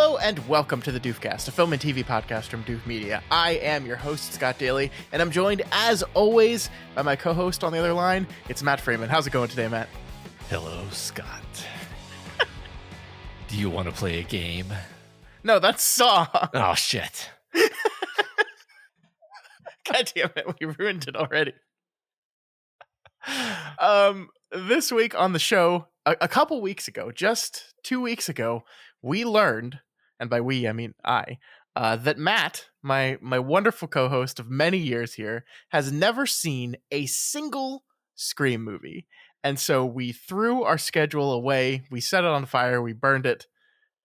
Hello and welcome to the Doofcast, a film and TV podcast from Doof Media. I am your host, Scott Daly, and I'm joined, as always, by my co-host on the other line. It's Matt Freeman. How's it going today, Matt? Hello, Scott. Do you want to play a game? No, that's Saw. Oh, shit. God damn it, we ruined it already. This week on the show, a couple weeks ago, just 2 weeks ago, we learned, and by we, I mean I, that Matt, my wonderful co-host of many years here, has never seen a single Scream movie. And so we threw our schedule away, we set it on fire, we burned it,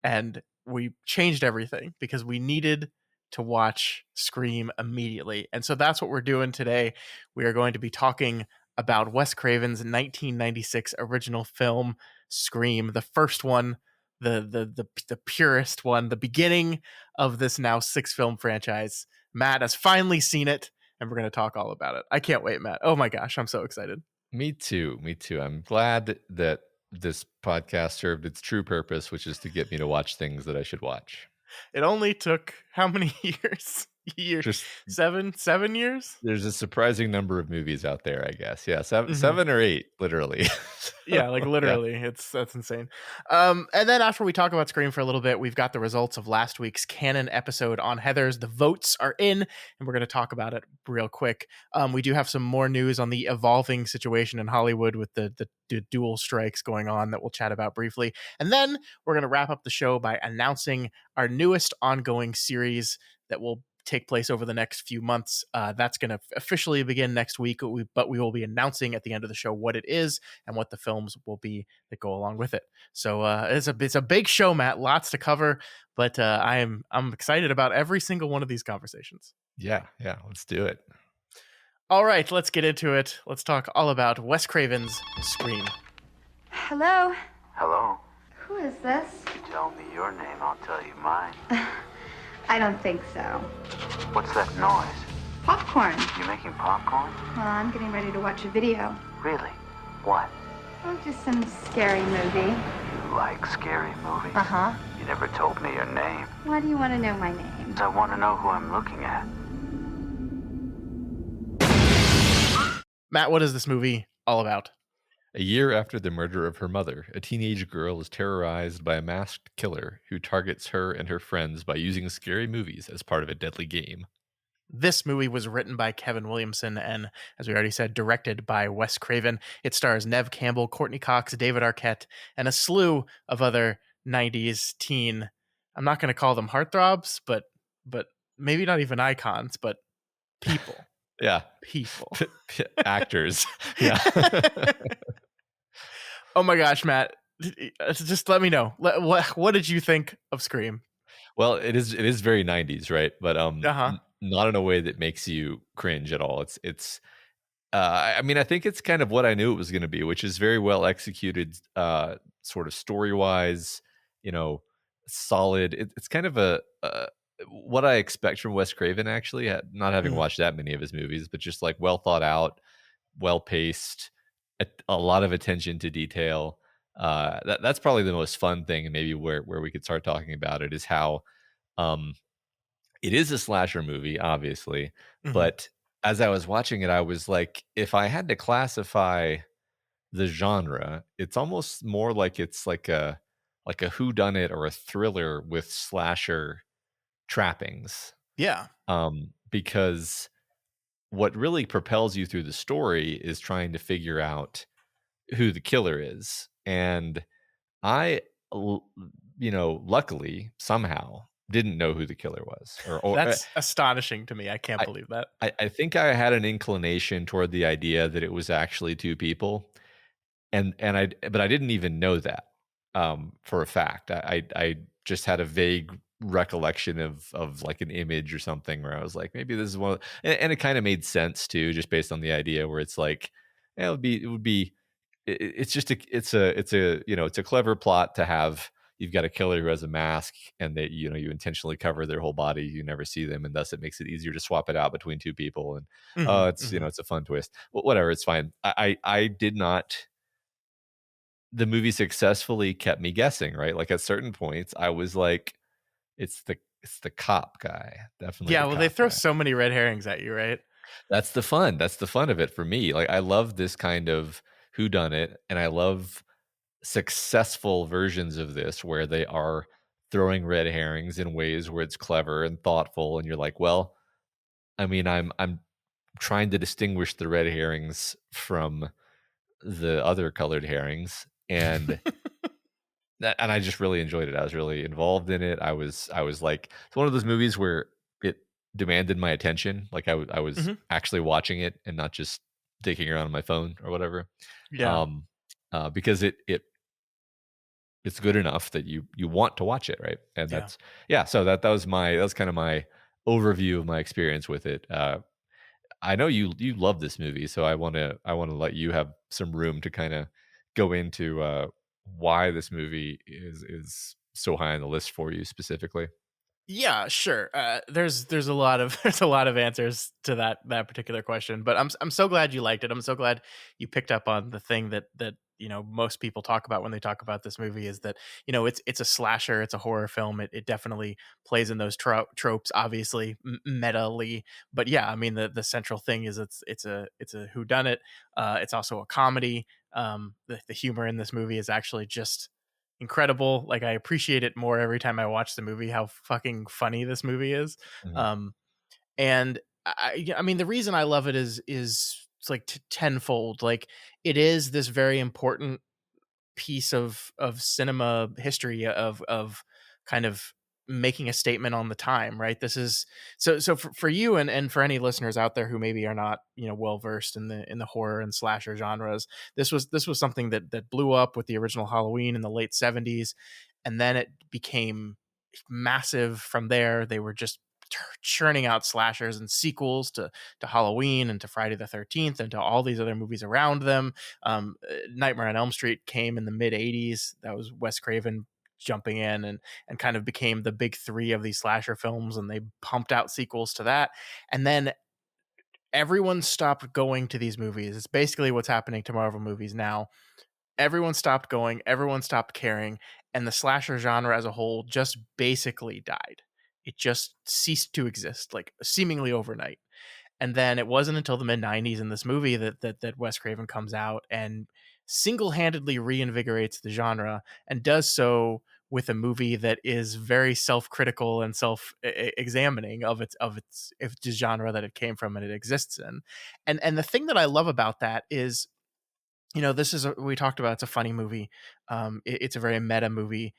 and we changed everything because we needed to watch Scream immediately. And so that's what we're doing today. We are going to be talking about Wes Craven's 1996 original film, Scream, the first one, the purest one, the beginning of this now 6-film franchise. Matt has finally seen it, and we're going to talk all about it. I can't wait, Matt. Oh my gosh, I'm so excited. Me too. I'm glad that this podcast served its true purpose, which is to get me to watch things that I should watch. It only took how many years? Just 7 years. There's a surprising number of movies out there, I guess. Yeah, 7 or 8, literally. Yeah, like literally. Yeah. That's insane. And then after we talk about Scream for a little bit, we've got the results of last week's canon episode on Heathers. The votes are in, and we're going to talk about it real quick. We do have some more news on the evolving situation in Hollywood with the dual strikes going on that we'll chat about briefly. And then we're going to wrap up the show by announcing our newest ongoing series that will take place over the next few months. That's going to officially begin next week, but we will be announcing at the end of the show what it is and what the films will be that go along with it. So it's a big show, Matt. Lots to cover, but I'm excited about every single one of these conversations. Yeah, let's do it. All right, let's get into it. Let's talk all about Wes Craven's Scream. Hello? Hello? Who is this? You tell me your name, I'll tell you mine. I don't think so. What's that noise? Popcorn. You making popcorn? Well, I'm getting ready to watch a video. Really? What? Oh, just some scary movie. You like scary movies? Uh-huh. You never told me your name. Why do you want to know my name? I want to know who I'm looking at. Matt, what is this movie all about? A year after the murder of her mother, a teenage girl is terrorized by a masked killer who targets her and her friends by using scary movies as part of a deadly game. This movie was written by Kevin Williamson and, as we already said, directed by Wes Craven. It stars Neve Campbell, Courtney Cox, David Arquette, and a slew of other 90s teen, I'm not going to call them heartthrobs, but maybe not even icons, but people. Yeah. People. Actors. Yeah. Oh my gosh, Matt. Just let me know. What did you think of Scream? Well, it is very 90s, right? But not in a way that makes you cringe at all. It's I mean, I think it's kind of what I knew it was going to be, which is very well executed, sort of story-wise, solid. It's kind of a what I expect from Wes Craven, actually, not having watched that many of his movies, but just like well thought out, well paced, a lot of attention to detail. That's probably the most fun thing, and maybe where we could start talking about it is how it is a slasher movie, obviously, but as I was watching it, I was like, if I had to classify the genre, it's almost more like it's like a whodunit or a thriller with slasher trappings. Yeah. Because what really propels you through the story is trying to figure out who the killer is. And I, luckily somehow didn't know who the killer was. Or that's astonishing to me. I can't believe that. I think I had an inclination toward the idea that it was actually two people, but I didn't even know that for a fact. I just had a vague recollection of like an image or something where I was like, maybe this is one and it kind of made sense too, just based on the idea where it's like, it's a clever plot to have. You've got a killer who has a mask and that you intentionally cover their whole body, you never see them, and thus it makes it easier to swap it out between two people, and it's a fun twist. Well, whatever, it's fine. I did not, the movie successfully kept me guessing, right? Like at certain points I was like, it's the cop guy, definitely Yeah, the well, they cop throw guy. so many red herrings at you, right? That's the fun. That's the fun of it for me. Like, I love this kind of whodunit, and I love successful versions of this where they are throwing red herrings in ways where it's clever and thoughtful, and you're like, well, I mean, I'm trying to distinguish the red herrings from the other colored herrings, and I just really enjoyed it. I was really involved in it. I was like, it's one of those movies where it demanded my attention. Like, I was Mhm. actually watching it and not just taking around on my phone or whatever. Yeah. Um, because it's good enough that you want to watch it, right? And Yeah. yeah. So that was kind of my overview of my experience with it. I know you love this movie, so I want to let you have some room to kind of go into why this movie is so high on the list for you specifically. Yeah, sure. There's a lot of there's a lot of answers to that particular question, but I'm so glad you liked it. I'm so glad you picked up on the thing that most people talk about when they talk about this movie is that it's a slasher, it's a horror film. It definitely plays in those tropes, obviously meta-ly, but yeah, I mean the central thing is it's a whodunit. It's also a comedy. The humor in this movie is actually just incredible. Like, I appreciate it more every time I watch the movie, how fucking funny this movie is. Mhm. Um, and I mean, the reason I love it is it's like tenfold. Like, it is this very important piece of cinema history of kind of making a statement on the time, right? This is so for you and for any listeners out there who maybe are not well versed in the horror and slasher genres. This was something that blew up with the original Halloween in the late 70s, and then it became massive from there. They were just churning out slashers and sequels to Halloween and to Friday the 13th and to all these other movies around them. Nightmare on Elm Street came in the mid 80s. That was Wes Craven jumping in and kind of became the big three of these slasher films, and they pumped out sequels to that. And then everyone stopped going to these movies. It's basically what's happening to Marvel movies now. Everyone stopped going, everyone stopped caring, and the slasher genre as a whole just basically died. It just ceased to exist, like seemingly overnight. And then it wasn't until the mid 90s in this movie that Wes Craven comes out and single-handedly reinvigorates the genre, and does so with a movie that is very self-critical and self-examining of the genre that it came from and it exists in. And the thing that I love about that is, this is we talked about, it's a funny movie. It's a very meta movie,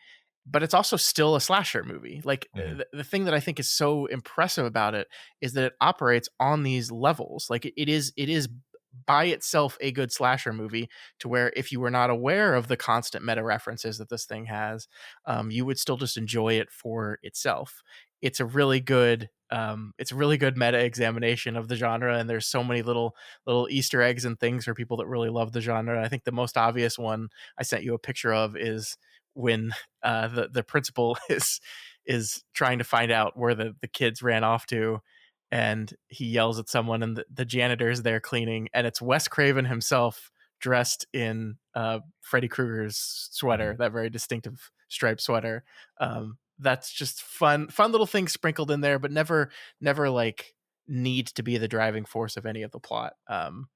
but it's also still a slasher movie. Like, Mhm. the thing that I think is so impressive about it is that it operates on these levels. Like, it is by itself a good slasher movie, to where if you were not aware of the constant meta references that this thing has, you would still just enjoy it for itself. It's a really good meta examination of the genre, and there's so many little Easter eggs and things for people that really love the genre. I think the most obvious one I sent you a picture of is when the principal is trying to find out where the kids ran off to, and he yells at someone, and the janitor is there cleaning, and it's Wes Craven himself dressed in Freddy Krueger's sweater, Mhm. that very distinctive striped sweater. That's just fun little things sprinkled in there, but never like need to be the driving force of any of the plot. And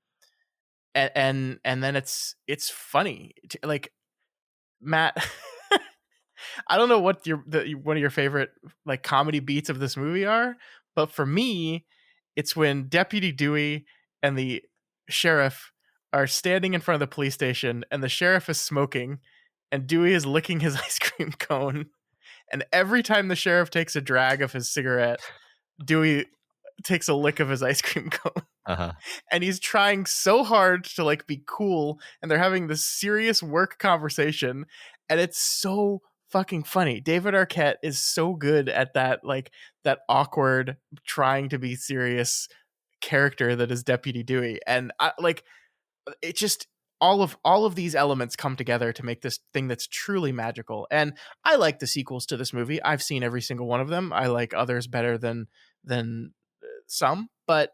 then it's funny. Like, Matt, I don't know what one of your favorite like comedy beats of this movie are, but for me, it's when Deputy Dewey and the sheriff are standing in front of the police station, and the sheriff is smoking, and Dewey is licking his ice cream cone. And every time the sheriff takes a drag of his cigarette, Dewey takes a lick of his ice cream cone. Uh-huh. And he's trying so hard to like be cool, and they're having this serious work conversation, and it's so fucking funny. David Arquette is so good at that, like, that awkward trying to be serious character that is Deputy Dewey. And it just, all of these elements come together to make this thing that's truly magical. And I like the sequels to this movie. I've seen every single one of them. I like others better than some, but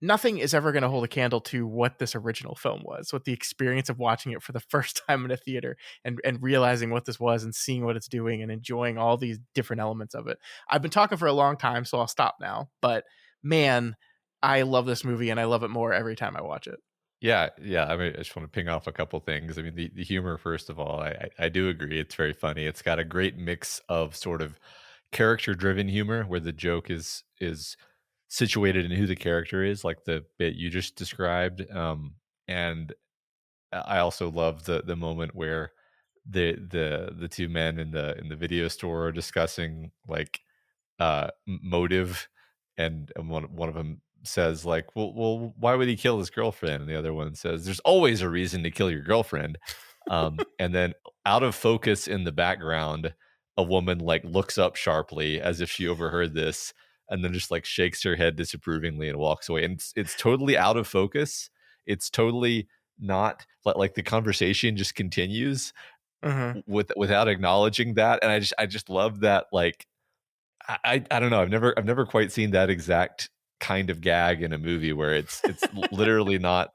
nothing is ever going to hold a candle to what this original film was, what the experience of watching it for the first time in a theater and realizing what this was and seeing what it's doing and enjoying all these different elements of it. I've been talking for a long time, so I'll stop now. But man, I love this movie and I love it more every time I watch it. Yeah. I mean, I just want to ping off a couple things. I mean, the humor, first of all, I do agree. It's very funny. It's got a great mix of sort of character-driven humor where the joke is situated in who the character is, like the bit you just described. And I also love the moment where the two men in the video store are discussing like motive, and one of them says like, well, why would he kill his girlfriend? And the other one says, there's always a reason to kill your girlfriend. And then out of focus in the background, a woman like looks up sharply as if she overheard this, and then just like shakes her head disapprovingly and walks away. And it's totally out of focus. It's totally not like the conversation just continues without acknowledging that. And I just love that. Like, I don't know. I've never quite seen that exact kind of gag in a movie where it's literally not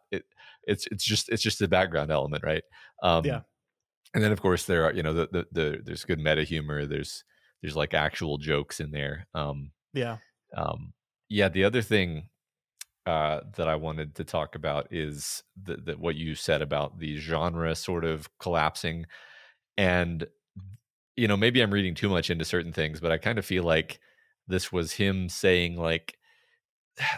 it's just the background element, right? Yeah. And then of course there are, there's good meta humor. There's like actual jokes in there. Yeah. The other thing that I wanted to talk about is that what you said about the genre sort of collapsing. And maybe I'm reading too much into certain things, but I kind of feel like this was him saying like,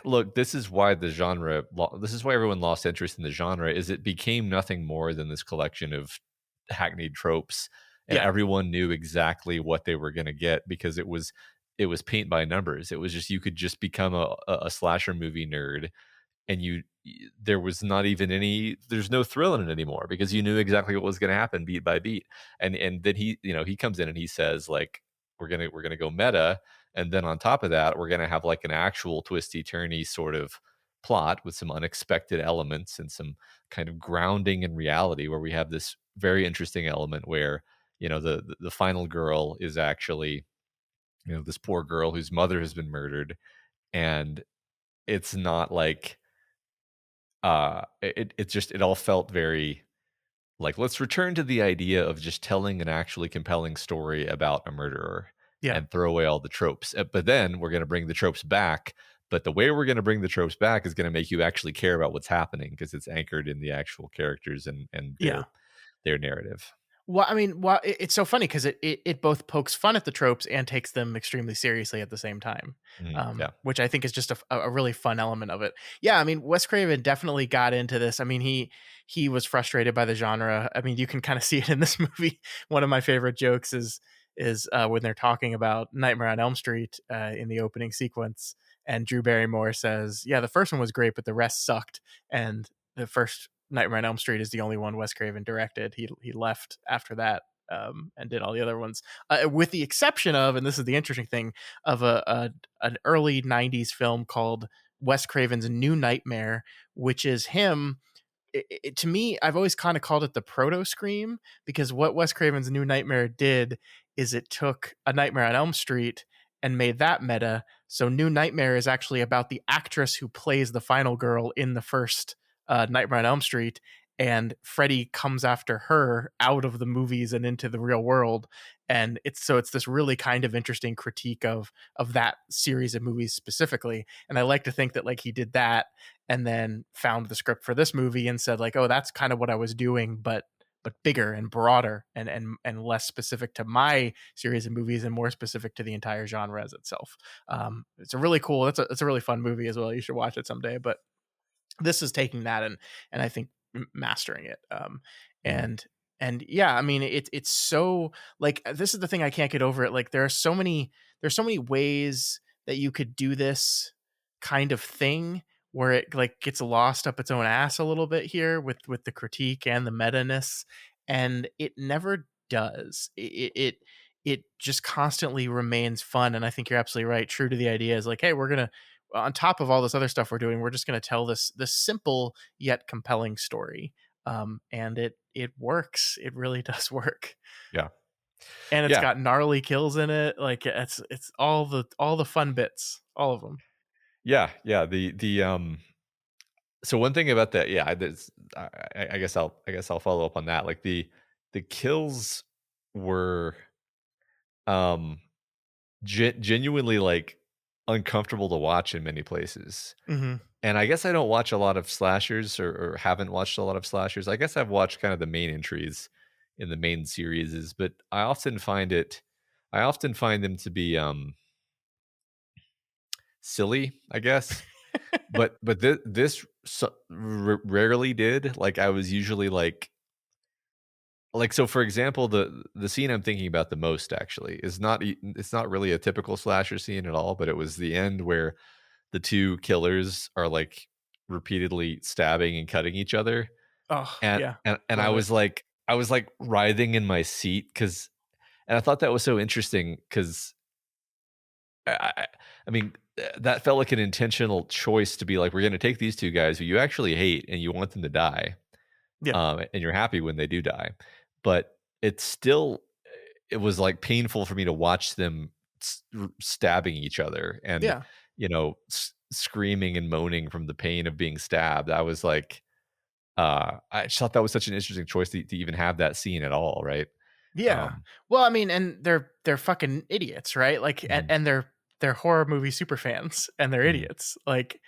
look, this is why everyone lost interest in the genre, is it became nothing more than this collection of hackneyed tropes, and everyone knew exactly what they were going to get because it was paint by numbers. It was just, you could just become a slasher movie nerd, and there was not even there's no thrill in it anymore because you knew exactly what was going to happen beat by beat. And then he comes in and he says like, we're gonna go meta, and then on top of that we're gonna have like an actual twisty turny sort of plot with some unexpected elements and some kind of grounding in reality, where we have this very interesting element where the final girl is actually this poor girl whose mother has been murdered. And it's not like it all felt very like, let's return to the idea of just telling an actually compelling story about a murderer and throw away all the tropes. But then we're going to bring the tropes back. But the way we're going to bring the tropes back is going to make you actually care about what's happening because it's anchored in the actual characters and their narrative. Well, I mean, it's so funny because it both pokes fun at the tropes and takes them extremely seriously at the same time, which I think is just a really fun element of it. Yeah, I mean, Wes Craven definitely got into this. I mean, he was frustrated by the genre. I mean, you can kind of see it in this movie. One of my favorite jokes is when they're talking about Nightmare on Elm Street in the opening sequence, and Drew Barrymore says, "Yeah, the first one was great, but the rest sucked." And the first Nightmare on Elm Street is the only one Wes Craven directed. He left after that and did all the other ones, with the exception of, and this is the interesting thing, of an early '90s film called Wes Craven's New Nightmare, which is him. To me, I've always kind of called it the proto Scream, because what Wes Craven's New Nightmare did is it took A Nightmare on Elm Street and made that meta. So New Nightmare is actually about the actress who plays the final girl in the first Nightmare on Elm Street, and Freddy comes after her out of the movies and into the real world. And it's this really kind of interesting critique of that series of movies specifically. And I like to think that like he did that and then found the script for this movie and said like, oh, that's kind of what I was doing, but bigger and broader and less specific to my series of movies and more specific to the entire genre as itself. It's a really cool, it's a really fun movie as well. You should watch it someday. But this is taking that and I think mastering it. And yeah, I mean, it's so like, this is the thing I can't get over it. Like there's so many ways that you could do this kind of thing where it like gets lost up its own ass a little bit here with the critique and the meta-ness, and it never does. It just constantly remains fun. And I think you're absolutely right. True to the idea is like, hey, we're gonna, on top of all this other stuff we're doing, we're just going to tell this simple yet compelling story. And it works. It really does work. Yeah. And it's got gnarly kills in it. Like it's all the fun bits, all of them. Yeah. The So one thing about that, yeah, I guess I'll follow up on that. Like the kills were um genuinely like uncomfortable to watch in many places. Mm-hmm. And I guess I don't watch a lot of slashers, or haven't watched a lot of slashers. I guess I've watched kind of the main entries in the main series, but I often find them to be silly, I guess. But this rarely did. Like I was usually so for example, the scene I'm thinking about the most actually is not it's not really a typical slasher scene at all, but it was the end where the two killers are like repeatedly stabbing and cutting each other. Oh And yeah, and love it. I was like writhing in my seat cuz and I thought that was so interesting cuz I mean that felt like an intentional choice to be like, we're going to take these two guys who you actually hate and you want them to die, Yeah, and you're happy when they do die, but it's still it was like painful for me to watch them stabbing each other and yeah. screaming and moaning from the pain of being stabbed. I was like, I just thought that was such an interesting choice to even have that scene at all, right? Yeah. Um, Well, I mean, and they're fucking idiots, right? Like, mhm, and they're horror movie super fans, and they're mhm, idiots. Like,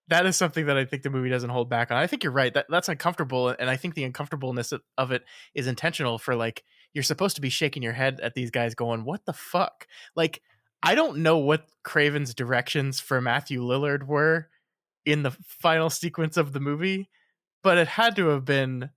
that is something that I think the movie doesn't hold back on. I think you're right. That's uncomfortable, and I think the uncomfortableness of it is intentional. For like, you're supposed to be shaking your head at these guys, going, "What the fuck?" Like, I don't know what Craven's directions for Matthew Lillard were in the final sequence of the movie, but it had to have been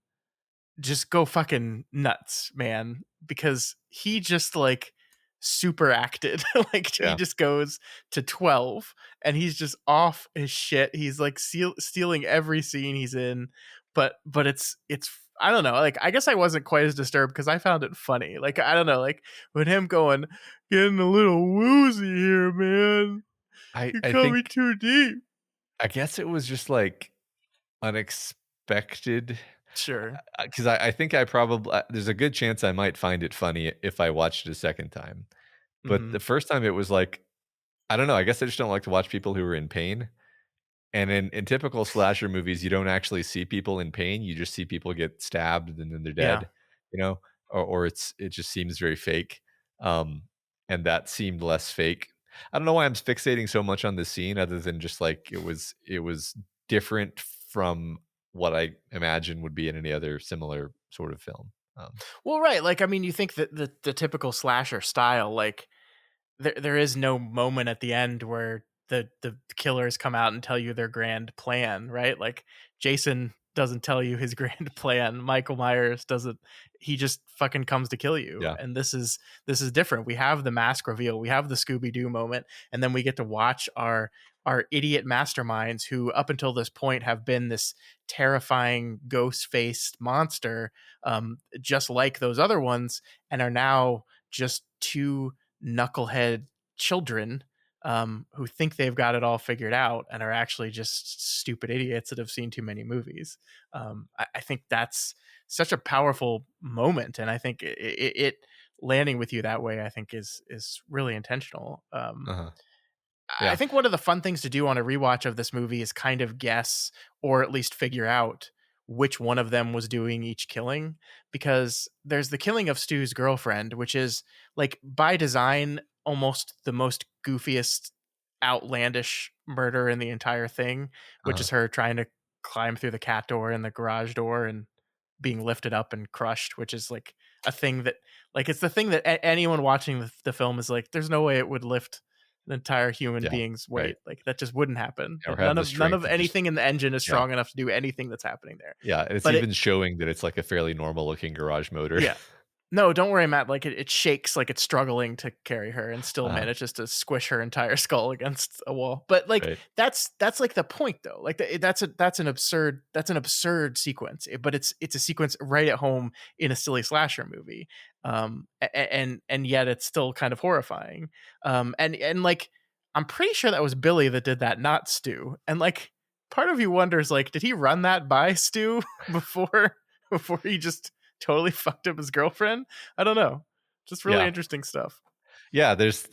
just go fucking nuts, man, because he just like super acted. Like he yeah, just goes to 12 and he's just off his shit. He's like stealing every scene he's in, but it's I don't know. Like I guess I wasn't quite as disturbed because I found it funny. Like I don't know, like with him going getting a little woozy here, man. You're I coming think too deep. I guess it was just like unexpected. Sure. Because I think I probably there's a good chance I might find it funny if I watched it a second time. But Hmm. the first time it was like, I don't know, I guess I just don't like to watch people who are in pain. And in typical slasher movies, you don't actually see people in pain. You just see people get stabbed and then they're Yeah. dead, you know, or it just seems very fake. Um, and that seemed less fake. I don't know why I'm fixating so much on this scene, other than just like it was different from what I imagine would be in any other similar sort of film. Well, right. Like, I mean, you think that the typical slasher style, like there is no moment at the end where the killers come out and tell you their grand plan, right? Like Jason doesn't tell you his grand plan. Michael Myers doesn't. He just fucking comes to kill you. Yeah. And this is different. We have the mask reveal. We have the Scooby Doo moment, and then we get to watch our idiot masterminds who up until this point have been this terrifying ghost faced monster, just like those other ones, and are now just two knucklehead children, who think they've got it all figured out and are actually just stupid idiots that have seen too many movies. I think that's such a powerful moment, and I think it landing with you that way, I think is really intentional. Uh-huh. I Yeah. think one of the fun things to do on a rewatch of this movie is kind of guess or at least figure out which one of them was doing each killing, because there's the killing of Stu's girlfriend, which is like by design almost the most goofiest outlandish murder in the entire thing, which Uh-huh. is her trying to climb through the cat door and the garage door and being lifted up and crushed, which is like a thing that like it's the thing that anyone watching the film is like there's no way it would lift an entire human Yeah. being's Right. weight. Like that just wouldn't happen. Or have None the of none strength of to just anything in the engine is yeah. strong enough to do anything that's happening there. Yeah, it's But it even showing that it's like a fairly normal looking garage motor. yeah. No, don't worry, Matt. Like it shakes like it's struggling to carry her and still Uh, manages to squish her entire skull against a wall. But like right. that's like the point though. Like that's an absurd sequence. But it's a sequence right at home in a silly slasher movie. And yet it's still kind of horrifying. And like I'm pretty sure that was Billy that did that, not Stu. And like part of you wonders like did he run that by Stu before he just totally fucked up his girlfriend? I don't know. Just really Yeah. interesting stuff. Yeah, there's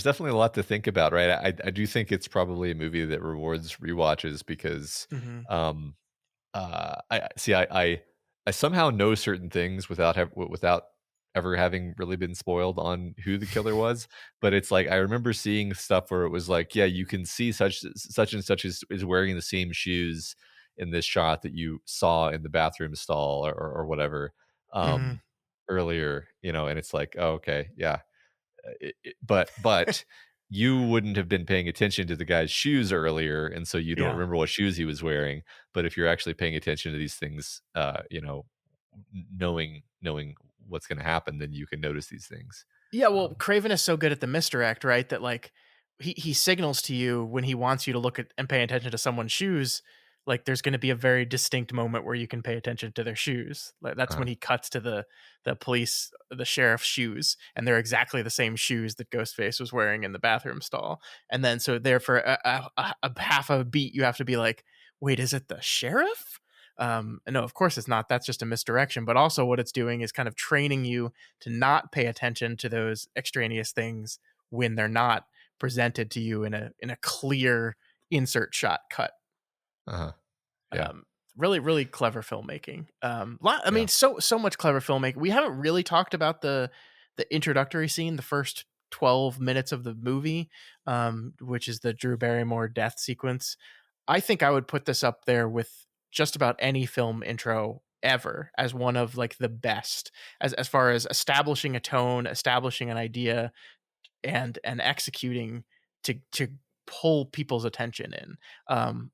definitely a lot to think about, right? I do think it's probably a movie that rewards rewatches because Hmm. um I see I somehow know certain things without ever having really been spoiled on who the killer was, but it's like I remember seeing stuff where it was like, yeah, you can see such and such is wearing the same shoes in this shot that you saw in the bathroom stall or whatever Hmm. um earlier, and it's like, oh, okay, yeah, but you wouldn't have been paying attention to the guy's shoes earlier, and so you don't Yeah. remember what shoes he was wearing. But if you're actually paying attention to these things, knowing what's going to happen, then you can notice these things. Yeah, well, Um, Craven is so good at the misdirect, right? That like he signals to you when he wants you to look at and pay attention to someone's shoes. Like there's going to be a very distinct moment where you can pay attention to their shoes. Like that's when uh, he cuts to the sheriff's shoes, and they're exactly the same shoes that Ghostface was wearing in the bathroom stall. And then so there for a half a beat, you have to be like, wait, is it the sheriff? And no, of course it's not. That's just a misdirection. But also, what it's doing is kind of training you to not pay attention to those extraneous things when they're not presented to you in a clear insert shot cut. uh-huh. Yeah, Really, really clever filmmaking. I yeah. mean, so much clever filmmaking. We haven't really talked about the introductory scene, the first 12 minutes of the movie, which is the Drew Barrymore death sequence. I think I would put this up there with just about any film intro ever as one of like the best as far as establishing a tone, establishing an idea, and executing to pull people's attention in.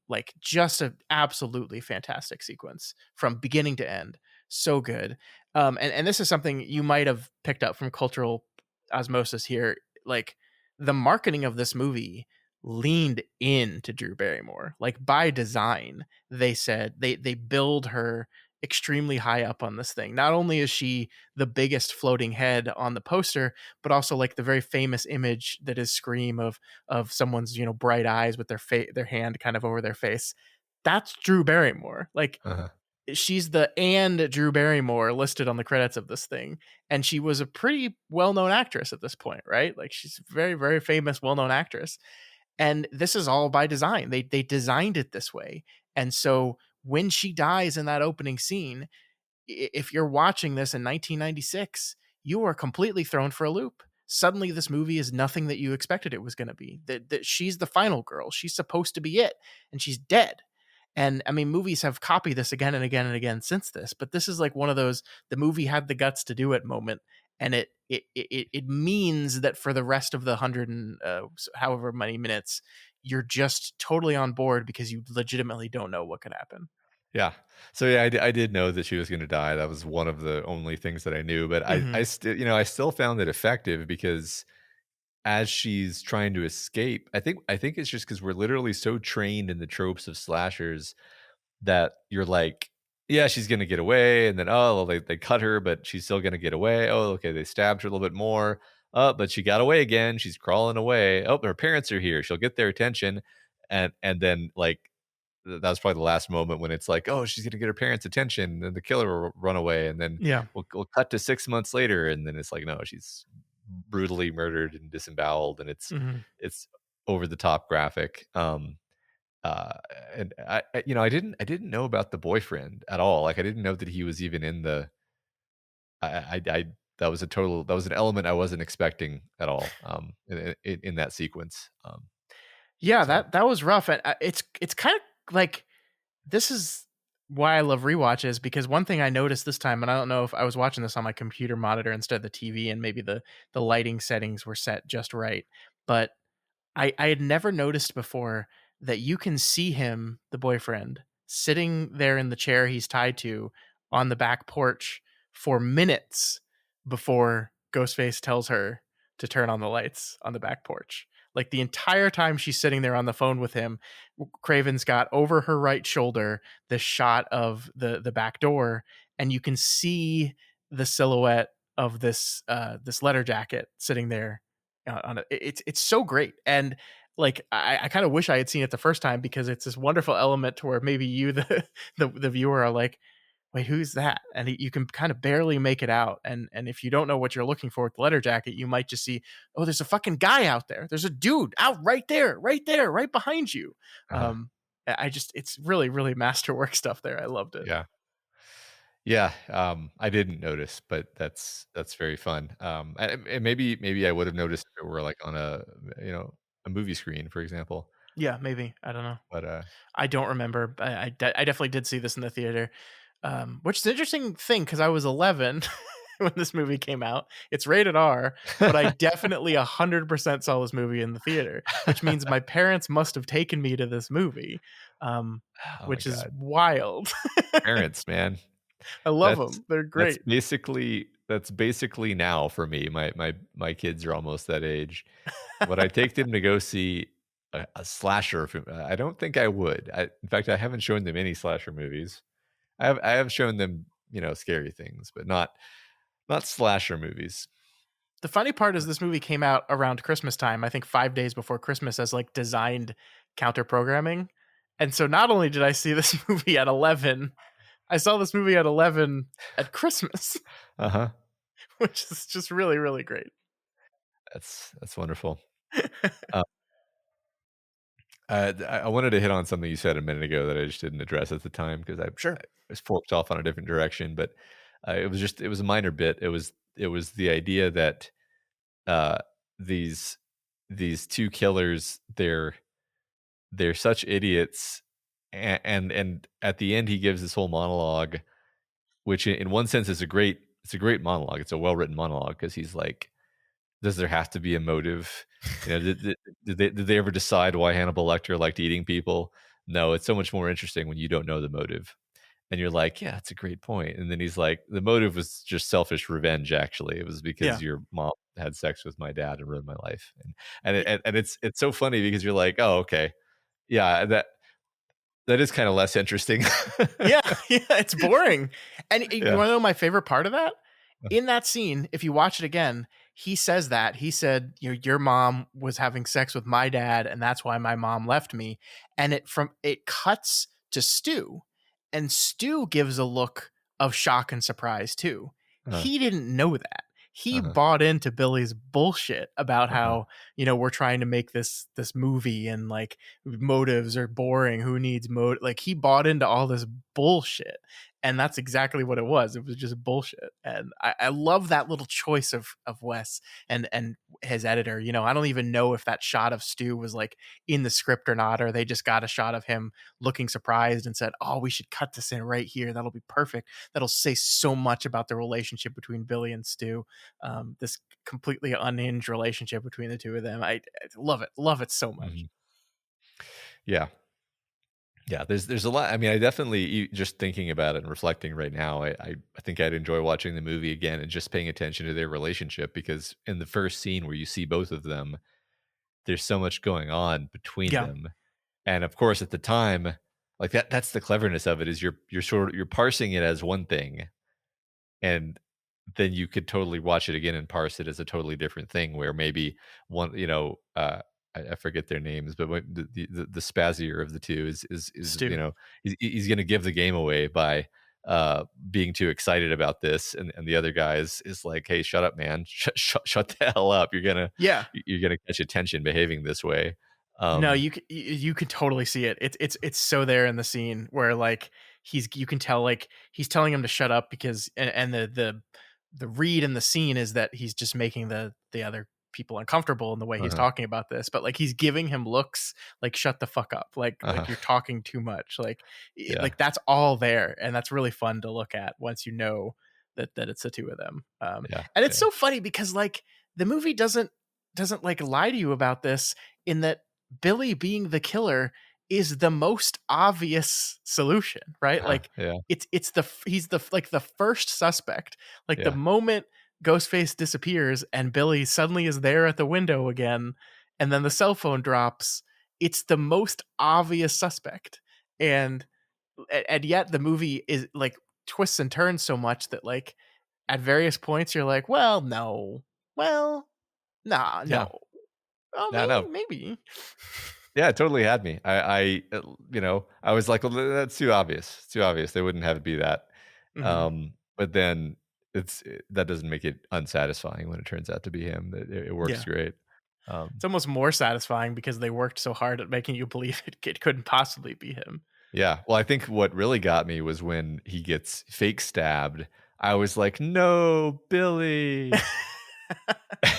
Like just an absolutely fantastic sequence from beginning to end. So good. And this is something you might have picked up from cultural osmosis here. Like the marketing of this movie leaned into Drew Barrymore. Like by design, they said they build her extremely high up on this thing. Not only is she the biggest floating head on the poster, but also like the very famous image that is Scream of someone's bright eyes with their hand kind of over their face. That's Drew Barrymore. Like Uh-huh. she's the and Drew Barrymore listed on the credits of this thing, and she was a pretty well-known actress at this point, right? Like she's a very, very famous, well-known actress, and this is all by design. They designed it this way, and so when she dies in that opening scene, if you're watching this in 1996, you are completely thrown for a loop. Suddenly, this movie is nothing that you expected it was going to be. That she's the final girl. She's supposed to be it, and she's dead. And I mean, movies have copied this again and again and again since this, but this is like one of those the movie had the guts to do it moment, and it means that for the rest of the hundred and however many minutes, you're just totally on board because you legitimately don't know what could happen. Yeah. So yeah, I did know that she was going to die. That was one of the only things that I knew, but I Hmm. still, I still found it effective because as she's trying to escape, I think it's just because we're literally so trained in the tropes of slashers that you're like, yeah, she's gonna get away, and then oh, well, they cut her, but she's still gonna get away. Oh, okay, they stabbed her a little bit more. Oh, but she got away again. She's crawling away. Oh, her parents are here. She'll get their attention, and then like that was probably the last moment when it's like, oh, she's gonna get her parents' attention, and the killer will run away, and then Yeah. we'll cut to 6 months later, and then it's like, no, she's brutally murdered and disemboweled, and it's Hmm. it's over the top graphic. Uh, and I didn't know about the boyfriend at all. Like I didn't know that he was even in the. I that was that was an element I wasn't expecting at all. In that sequence. Yeah, So that was rough, and it's kind of like this is why I love rewatches because one thing I noticed this time, and I don't know if I was watching this on my computer monitor instead of the TV, and maybe the lighting settings were set just right, but I had never noticed before that you can see him, the boyfriend, sitting there in the chair he's tied to on the back porch for minutes before Ghostface tells her to turn on the lights on the back porch. Like the entire time she's sitting there on the phone with him, Craven's got over her right shoulder this shot of the back door, and you can see the silhouette of this letter jacket sitting there on it. It's so great, and like I kind of wish I had seen it the first time because it's this wonderful element to where maybe you the viewer are like, wait, who's that? And you can kind of barely make it out. And if you don't know what you're looking for with the letter jacket, you might just see, oh, there's a fucking guy out there. There's a dude out right there, right behind you. It's really, really masterwork stuff there. I loved it. Yeah. I didn't notice, but that's very fun. And maybe I would have noticed if it were like on a movie screen, for example. Yeah, maybe. I don't know. But I don't remember. I definitely did see this in the theater, which is an interesting thing because I was 11 when this movie came out. It's rated R, but I definitely 100% saw this movie in the theater, which means my parents must have taken me to this movie, which is wild. Parents, man. I love them. They're great. That's basically now for me. My kids are almost that age. Would I take them to go see a slasher film? I don't think I would. In fact, I haven't shown them any slasher movies. I have shown them, scary things, but not slasher movies. The funny part is this movie came out around Christmas time, I think 5 days before Christmas, as like designed counter programming. And so not only did I see this movie at 11, I saw this movie at 11 at Christmas. Which is just really, really great. That's wonderful. I wanted to hit on something you said a minute ago that I just didn't address at the time because I was forked off on a different direction, but it was a minor bit. It was the idea that these two killers, they're such idiots, and at the end he gives this whole monologue, which in one sense is a great monologue. It's a well-written monologue because he's like, does there have to be a motive? Did they ever decide why Hannibal Lecter liked eating people? No, it's so much more interesting when you don't know the motive. And you're like, yeah, that's a great point. And then he's like, the motive was just selfish revenge, actually. It was because your mom had sex with my dad and ruined my life. And it's so funny because you're like, oh, okay. Yeah, that is kind of less interesting. yeah, it's boring. And you want to know my favorite part of that? In that scene, if you watch it again, he says that. He said, your mom was having sex with my dad, and that's why my mom left me. And it cuts to Stu, and Stu gives a look of shock and surprise too. He didn't know that. He bought into Billy's bullshit about how, we're trying to make this movie and like motives are boring. Who needs motive? Like he bought into all this bullshit. And that's exactly what it was. It was just bullshit. And I love that little choice of Wes and his editor. I don't even know if that shot of Stu was like in the script or not, or they just got a shot of him looking surprised and said, oh, we should cut this in right here. That'll be perfect. That'll say so much about the relationship between Billy and Stu. This completely unhinged relationship between the two of them. I love it. Love it so much. Yeah. Yeah, there's a lot. I mean, I definitely, just thinking about it and reflecting right now, I think I'd enjoy watching the movie again and just paying attention to their relationship, because in the first scene where you see both of them, there's so much going on between them. And of course, at the time, like that's the cleverness of it, is you're parsing it as one thing, and then you could totally watch it again and parse it as a totally different thing, where maybe one, I forget their names, but the spazzier of the two is Stu. He's going to give the game away by being too excited about this, and the other guy is like, hey, shut up, man, shut the hell up. You're gonna catch attention behaving this way. No, you could totally see it. It's so there in the scene where like you can tell like he's telling him to shut up because and the read in the scene is that he's just making the other people uncomfortable in the way he's talking about this, but like he's giving him looks like shut the fuck up, like you're talking too much, like that's all there, and that's really fun to look at once you know that it's the two of them. And it's so funny because like the movie doesn't like lie to you about this, in that Billy being the killer is the most obvious solution, right? Like he's the first suspect. Like the moment Ghostface disappears and Billy suddenly is there at the window again, and then the cell phone drops, it's the most obvious suspect. And yet the movie is like twists and turns so much that like at various points you're like, well, no, well, no. Oh, maybe. Yeah, it totally had me. I was like, well, that's too obvious. It's too obvious. They wouldn't have it be that. But then that doesn't make it unsatisfying when it turns out to be him. It works great. It's almost more satisfying because they worked so hard at making you believe it couldn't possibly be him. Yeah. Well, I think what really got me was when he gets fake stabbed. I was like, no, Billy.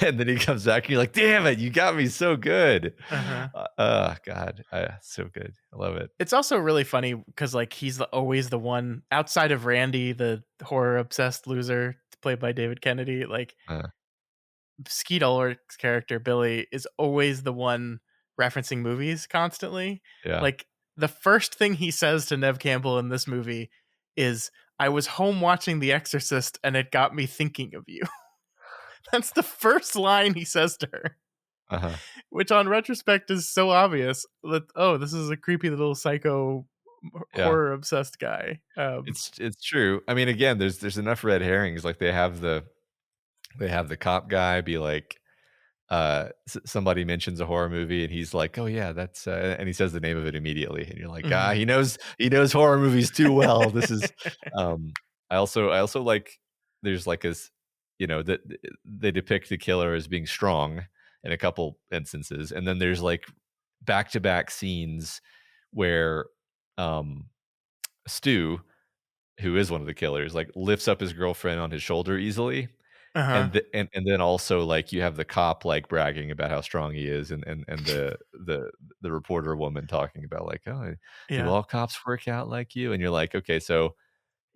And then he comes back and you're like, damn it, you got me so good. God, so good. I love it. It's also really funny because like he's always the one outside of Randy, the horror obsessed loser played by David Kennedy. Like Skeet Ulrich's character Billy is always the one referencing movies constantly. Yeah. Like the first thing he says to Neve Campbell in this movie is, "I was home watching The Exorcist and it got me thinking of you." That's the first line he says to her, which on retrospect is so obvious that, oh, this is a creepy little psycho horror obsessed guy. It's true. I mean, again, there's enough red herrings. Like they have the cop guy be like, somebody mentions a horror movie and he's like, oh yeah, that's and he says the name of it immediately, and you're like, he knows horror movies too well. This is I also like, there's like that they depict the killer as being strong in a couple instances, and then there's like back-to-back scenes where Stu, who is one of the killers, like lifts up his girlfriend on his shoulder easily. And then also like you have the cop like bragging about how strong he is, and the reporter woman talking about like, oh, do all cops work out like you? And you're like, okay, so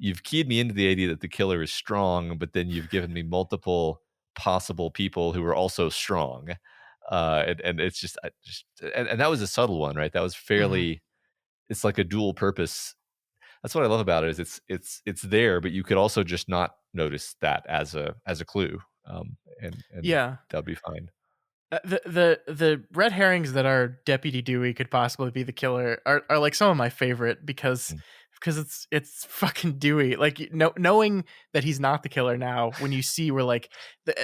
you've keyed me into the idea that the killer is strong, but then you've given me multiple possible people who are also strong, and it's just and that was a subtle one, right? That was fairly, it's like a dual purpose. That's what I love about it, is it's there, but you could also just not notice that as a clue, and that'll be fine. The red herrings that are Deputy Dewey could possibly be the killer are like some of my favorite because it's fucking Dewey. Like knowing that he's not the killer now, when you see we're like,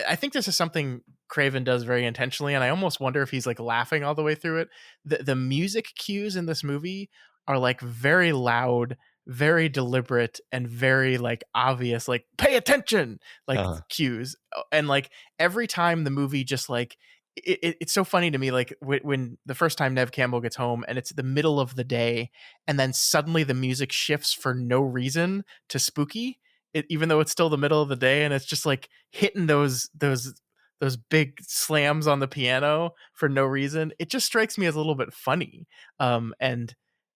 I think this is something Craven does very intentionally, and I almost wonder if he's like laughing all the way through it. The music cues in this movie are like very loud, very deliberate, and very like obvious, like pay attention, like cues. And like every time the movie just like it's so funny to me, like when the first time Neve Campbell gets home and it's the middle of the day and then suddenly the music shifts for no reason to spooky, even though it's still the middle of the day, and it's just like hitting those big slams on the piano for no reason. It just strikes me as a little bit funny.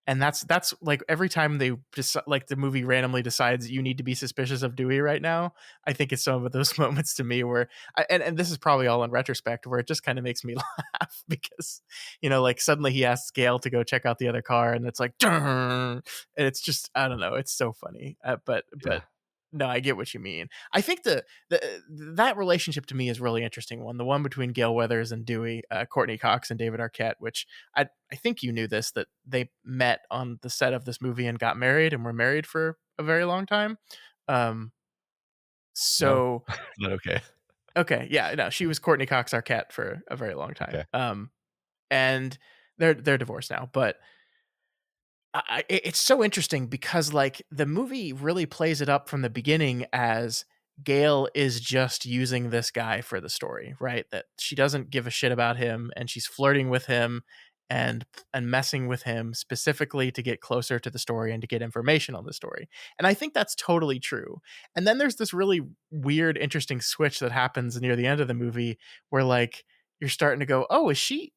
And that's like every time they just like the movie randomly decides you need to be suspicious of Dewey right now, I think it's some of those moments to me where and this is probably all in retrospect, where it just kind of makes me laugh because like suddenly he asks Gail to go check out the other car and it's like and it's just, I don't know, it's so funny. But no, I get what you mean. I think that relationship to me is really interesting one. The one between Gail Weathers and Dewey, Courtney Cox and David Arquette, which I think you knew this, that they met on the set of this movie and got married and were married for a very long time. So not okay. Okay, yeah, no, she was Courtney Cox Arquette for a very long time. Okay. And they're divorced now, but it's so interesting because like the movie really plays it up from the beginning as Gail is just using this guy for the story, right? That she doesn't give a shit about him and she's flirting with him and messing with him specifically to get closer to the story and to get information on the story. And I think that's totally true. And then there's this really weird, interesting switch that happens near the end of the movie where like you're starting to go, oh, is she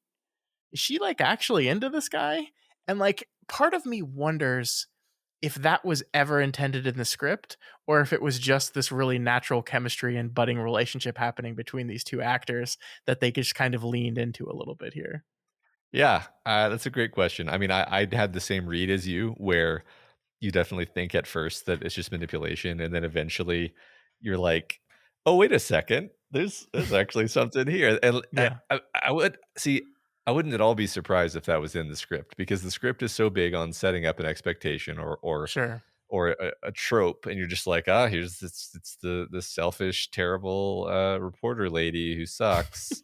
like actually into this guy? And like part of me wonders if that was ever intended in the script or if it was just this really natural chemistry and budding relationship happening between these two actors that they just kind of leaned into a little bit here. Yeah, that's a great question. I mean, I had the same read as you, where you definitely think at first that it's just manipulation, and then eventually you're like, oh, wait a second, there's actually something here. And yeah. I would see, I wouldn't at all be surprised if that was in the script, because the script is so big on setting up an expectation or sure, or a trope, and you're just like, here's it's the selfish, terrible reporter lady who sucks.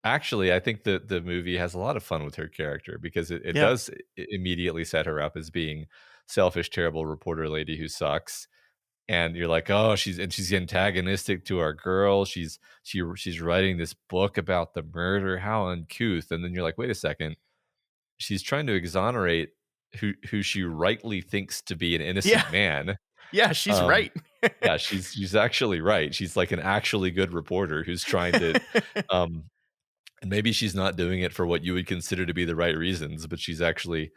Actually, I think the movie has a lot of fun with her character because it does immediately set her up as being selfish, terrible reporter lady who sucks. And you're like, oh, she's antagonistic to our girl. She's writing this book about the murder. How uncouth. And then you're like, wait a second. She's trying to exonerate who she rightly thinks to be an innocent Yeah. man. Yeah, she's right. Yeah, she's actually right. She's like an actually good reporter who's trying to and maybe she's not doing it for what you would consider to be the right reasons, but she's actually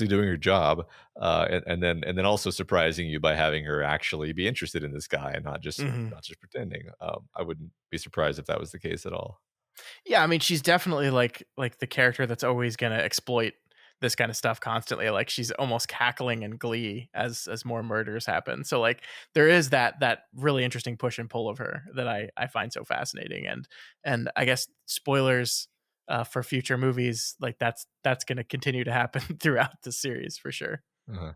doing her job, and then also surprising you by having her actually be interested in this guy and not just Mhm. pretending. I wouldn't be surprised if that was the case at all. Yeah, I mean, she's definitely like the character that's always gonna exploit this kind of stuff constantly. Like she's almost cackling in glee as more murders happen. So like there is that really interesting push and pull of her that I find so fascinating. And I guess spoilers for future movies, like that's gonna continue to happen throughout the series for sure. Uh-huh.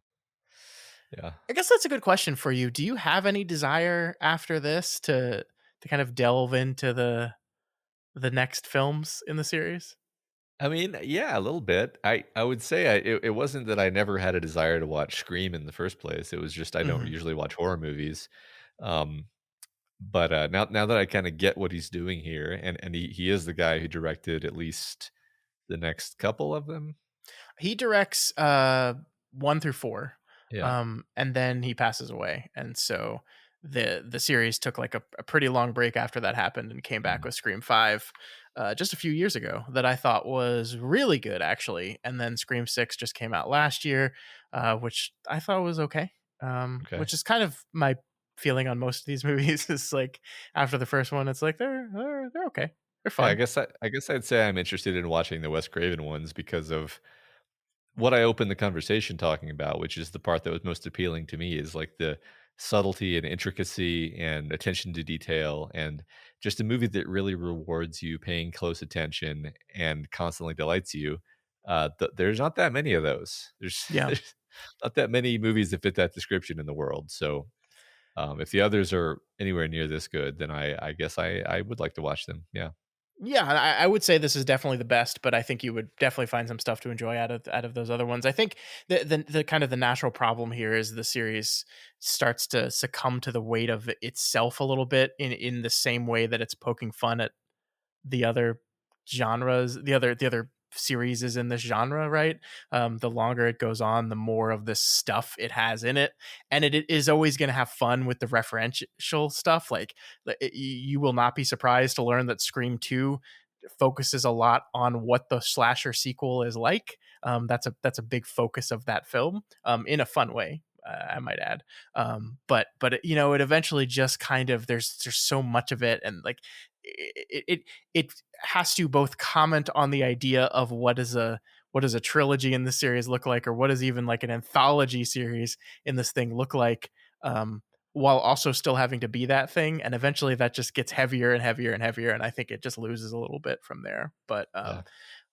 Yeah. I guess that's a good question for you. Do you have any desire after this to kind of delve into the next films in the series? I mean, yeah, a little bit. I would say it wasn't that I never had a desire to watch Scream in the first place. It was just I don't Mhm. usually watch horror movies. Um, but now that I kind of get what he's doing here, and he is the guy who directed at least the next couple of them. He directs 1 through 4. Yeah. And then he passes away. And so the series took like a pretty long break after that happened and came back Mm. with Scream 5 just a few years ago that I thought was really good actually. And then Scream 6 just came out last year, which I thought was okay. Okay. Which is kind of my feeling on most of these movies is like after the first one, it's like they're okay. They're Yeah, fun. I guess I'd say I'm interested in watching the Wes Craven ones because of what I opened the conversation talking about, which is the part that was most appealing to me, is like the subtlety and intricacy and attention to detail, and just a movie that really rewards you paying close attention and constantly delights you. There's not that many of those. There's, Yeah. there's not that many movies that fit that description in the world. So if the others are anywhere near this good, then I guess I would like to watch them. Yeah. Yeah, I would say this is definitely the best, but I think you would definitely find some stuff to enjoy out of those other ones. I think the kind of the natural problem here is the series starts to succumb to the weight of itself a little bit in the same way that it's poking fun at the other genres, the other series is in this genre, right? The longer it goes on, the more of this stuff it has in it, and it is always going to have fun with the referential stuff. Like you will not be surprised to learn that Scream 2 focuses a lot on what the slasher sequel is like. That's a big focus of that film, in a fun way. I might add, but it eventually just kind of there's so much of it, and like it has to both comment on the idea of what does a trilogy in this series look like, or what does even like an anthology series in this thing look like, while also still having to be that thing, and eventually that just gets heavier and heavier and heavier, and I think it just loses a little bit from there. But Yeah.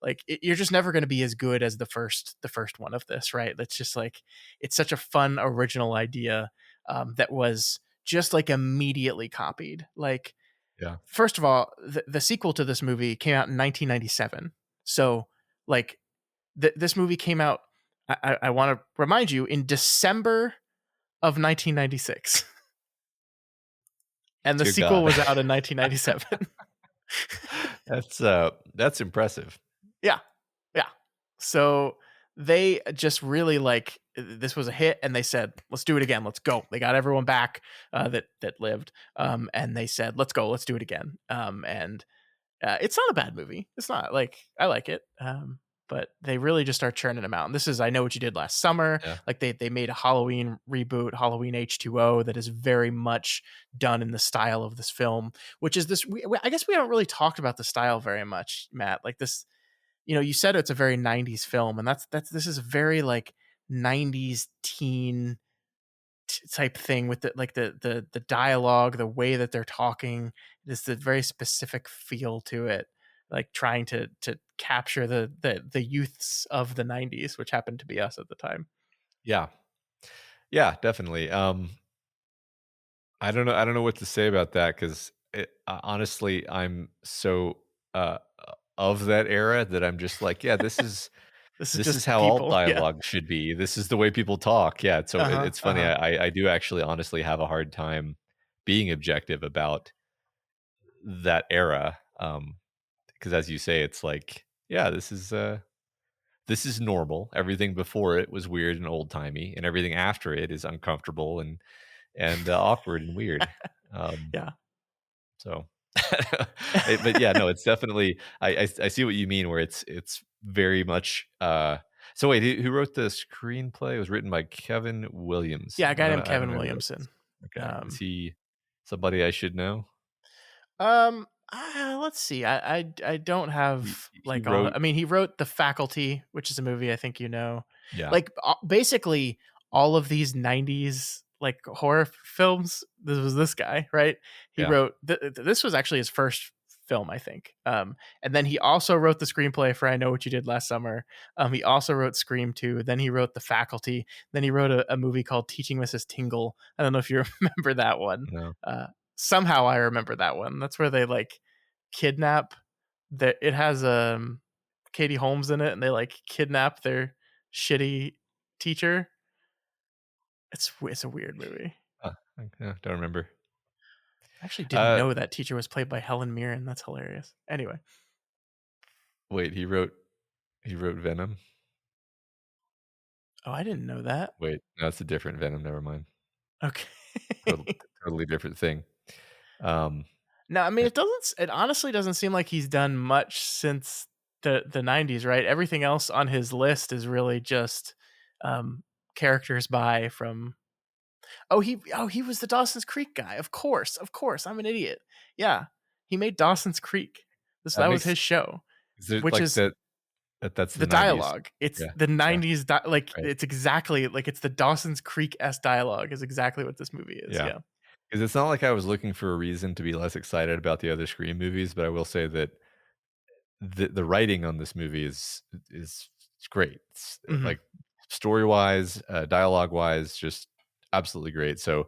like you're just never going to be as good as the first one of this, right? That's just like it's such a fun original idea, that was just like immediately copied. Like Yeah. first of all, the sequel to this movie came out in 1997. So, like, this movie came out, I want to remind you, in December of 1996. And the Dear sequel God. was out in 1997. That's impressive. Yeah. Yeah. So they just really like this was a hit, and they said, let's do it again. Let's go. They got everyone back that lived. And they said, let's go. Let's do it again. And it's not a bad movie. It's not like I like it. But they really just start churning them out. And this is I Know What You Did Last Summer. Yeah. Like they made a Halloween reboot, Halloween H2O, that is very much done in the style of this film, which is this. I guess we haven't really talked about the style very much, Matt. Like this, you said it's a very 90s film, and that's this is a very like 90s teen type thing with the dialogue, the way that they're talking. There's a very specific feel to it, like trying to capture the youths of the 90s, which happened to be us at the time. Yeah. Yeah, definitely. I don't know what to say about that, because honestly, I'm so of that era that I'm just like, yeah, this is This is This just is how all people. Yeah. dialogue should be. This is the way people talk. Yeah. So it's funny. I do actually honestly have a hard time being objective about that era. Because as you say, it's like, yeah, this is normal. Everything before it was weird and old timey, and everything after it is uncomfortable and awkward and weird. Yeah. So, but yeah, no, it's definitely. I see what you mean. Where it's very much. So wait, who wrote the screenplay? It was written by Kevin Williamson. Yeah, a guy named I don't Kevin know who wrote Williamson. this. Okay, is he somebody I should know? Let's see. I don't have He all. wrote. I mean, he wrote The Faculty, which is a movie I think you know. Yeah, Like basically all of these '90s like horror films. This was this guy, right? He Yeah. wrote. This was actually his first film, I think. And then he also wrote the screenplay for I Know What You Did Last Summer. He also wrote Scream 2. Then he wrote The Faculty. Then he wrote a movie called Teaching Mrs. Tingle. I don't know if you remember that one. No. Somehow I remember that one. That's where they like kidnap. It has Katie Holmes in it, and they like kidnap their shitty teacher. It's a weird movie. Yeah, don't remember. I actually didn't know that teacher was played by Helen Mirren. That's hilarious. Anyway, wait, he wrote Venom. Oh, I didn't know that. Wait, no, it's a different Venom. Never mind. Okay. Totally different thing. No, I mean it honestly doesn't seem like he's done much since the 90s, right? Everything else on his list is really just characters by from he was the Dawson's Creek guy. Of course. I'm an idiot. Yeah. He made Dawson's Creek. That was his show. Which is that's the 90s. dialogue. It's the 90s right. It's exactly like it's the Dawson's Creek-esque dialogue is exactly what this movie is. Yeah. Because it's not like I was looking for a reason to be less excited about the other Scream movies, but I will say that the writing on this movie is great. It's, like story wise, dialogue wise, just absolutely great. So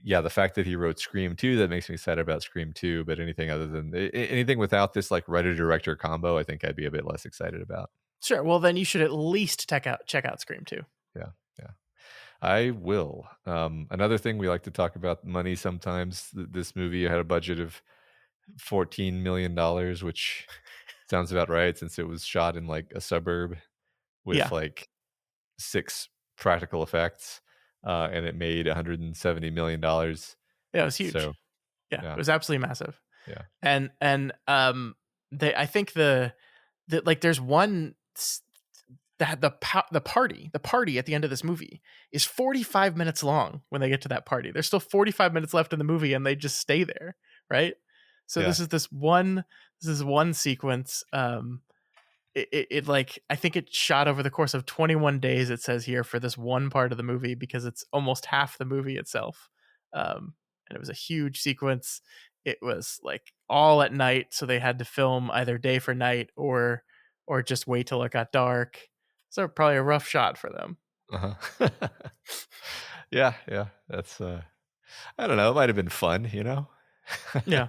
yeah, the fact that he wrote Scream 2, that makes me excited about Scream 2. But anything without this like writer director combo, I think I'd be a bit less excited about. Sure. Well, then you should at least check out Scream 2. Yeah. I will. Another thing we like to talk about money sometimes. This movie had a budget of $14 million, which sounds about right since it was shot in like a suburb with like 6 practical effects, and it made $170 million. Yeah, it was huge. So, it was absolutely massive. Yeah, and I think the like there's one. The party at the end of this movie is 45 minutes long. When they get to that party, there's still 45 minutes left in the movie, and they just stay there, right? So this is one sequence. It like I think it shot over the course of 21 days. It says here for this one part of the movie because it's almost half the movie itself, and it was a huge sequence. It was like all at night, so they had to film either day for night or just wait till it got dark. So probably a rough shot for them. Yeah. That's I don't know. It might have been fun, you know. Yeah.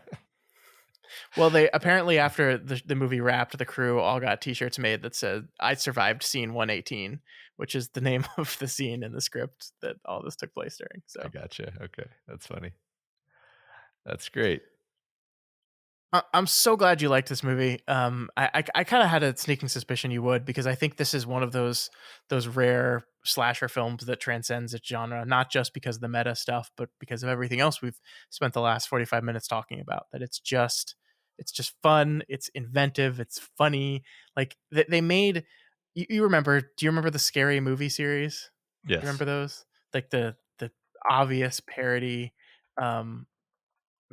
Well, they apparently after the movie wrapped, the crew all got T-shirts made that said "I survived scene 118," which is the name of the scene in the script that all this took place during. So I gotcha. Okay, that's funny. That's great. I'm so glad you liked this movie. I kind of had a sneaking suspicion you would, because I think this is one of those rare slasher films that transcends its genre, not just because of the meta stuff, but because of everything else we've spent the last 45 minutes talking about. That it's just fun, it's inventive, it's funny. Like they made. You remember? Do you remember the Scary Movie series? Yes. Do you remember those? Like the obvious parody.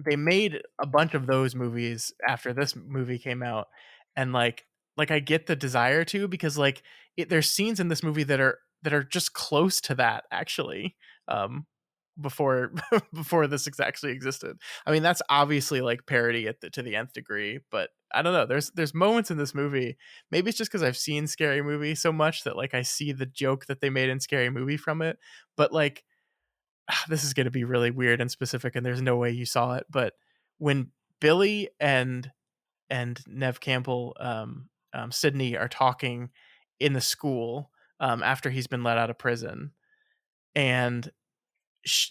They made a bunch of those movies after this movie came out, and like I get the desire to, because like there's scenes in this movie that are just close to that actually, before this actually existed. I mean, that's obviously like parody to the nth degree, but I don't know. There's moments in this movie. Maybe it's just because I've seen Scary Movie so much that like I see the joke that they made in Scary Movie from it, but like. This is going to be really weird and specific, and there's no way you saw it, but when Billy and Nev Campbell Sydney are talking in the school after he's been let out of prison, and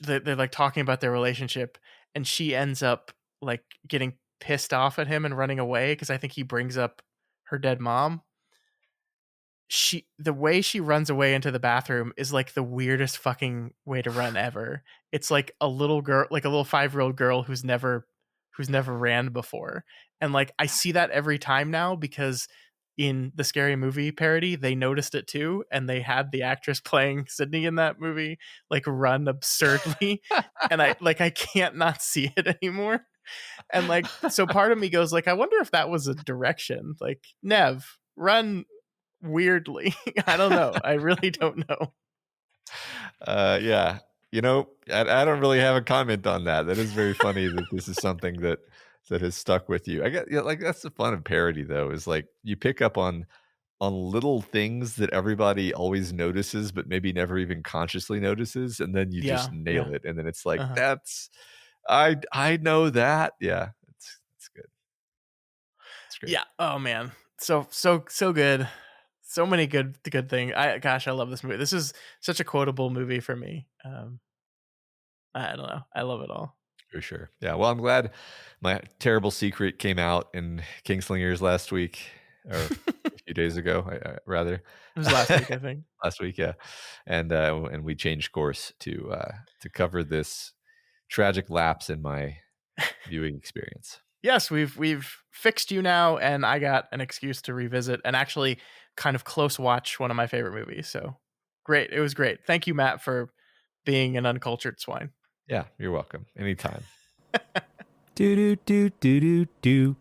they're like talking about their relationship, and she ends up like getting pissed off at him and running away because I think he brings up her dead mom. The way she runs away into the bathroom is like the weirdest fucking way to run ever. It's like a little girl, like a little 5-year-old girl who's never ran before. And like I see that every time now because in the Scary Movie parody, they noticed it too, and they had the actress playing Sydney in that movie like run absurdly, and I can't not see it anymore. And like so part of me goes like, I wonder if that was a direction. Like, Nev, run weirdly. I don't know. I really don't know. Yeah. I don't really have a comment on that. That is very funny that this is something that has stuck with you. I guess like that's the fun of parody though, is like you pick up on little things that everybody always notices but maybe never even consciously notices, and then you just nail it, and then it's like that's I know that. Yeah, it's good. It's great. Yeah. Oh man. So good. So many good things. I love this movie. This is such a quotable movie for me. I don't know. I love it all. For sure. Yeah. Well, I'm glad my terrible secret came out in Kingslingers last week, or a few days ago, rather. It was last week, I think. Last week, yeah. And we changed course to cover this tragic lapse in my viewing experience. Yes, we've fixed you now, and I got an excuse to revisit and actually kind of close watch one of my favorite movies. So great. It was great. Thank you, Matt, for being an uncultured swine. Yeah, you're welcome. Anytime. Doof.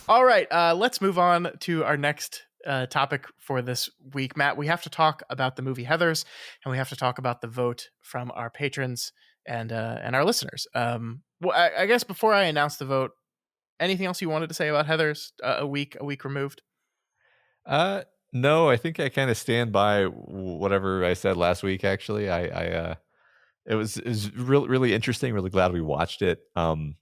All right, let's move on to our next topic for this week. Matt, we have to talk about the movie Heathers, and we have to talk about the vote from our patrons and our listeners. Well, I guess before I announce the vote, anything else you wanted to say about Heathers a week removed? No, I think I kind of stand by whatever I said last week. Actually, it was really, really interesting. Really glad we watched it. Don't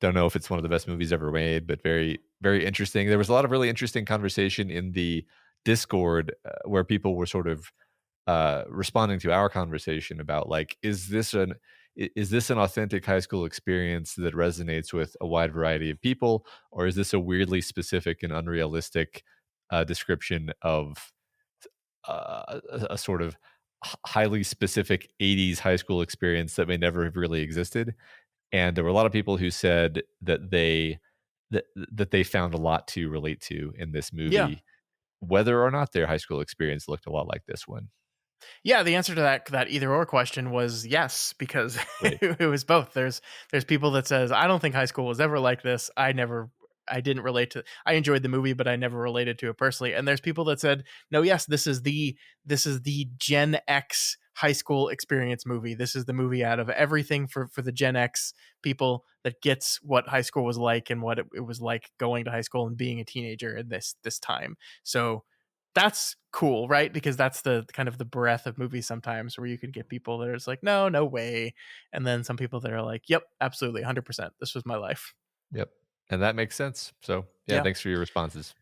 know if it's one of the best movies ever made, but very, very interesting. There was a lot of really interesting conversation in the Discord where people were sort of responding to our conversation about like, is this an authentic high school experience that resonates with a wide variety of people, or is this a weirdly specific and unrealistic description of a sort of highly specific 80s high school experience that may never have really existed? And there were a lot of people who said that they found a lot to relate to in this movie, whether or not their high school experience looked a lot like this one. Yeah, the answer to that either or question was yes, because it was both. There's people that says, I don't think high school was ever like this. I didn't relate to. I enjoyed the movie, but I never related to it personally. And there's people that said, no, yes, this is the Gen X high school experience movie. This is the movie out of everything for the Gen X people that gets what high school was like and what it was like going to high school and being a teenager in this time. So that's cool, right? Because that's the kind of the breadth of movies sometimes where you could get people that are just like, no way. And then some people that are like, yep, absolutely, 100%. This was my life. Yep. And that makes sense. So yeah, thanks for your responses.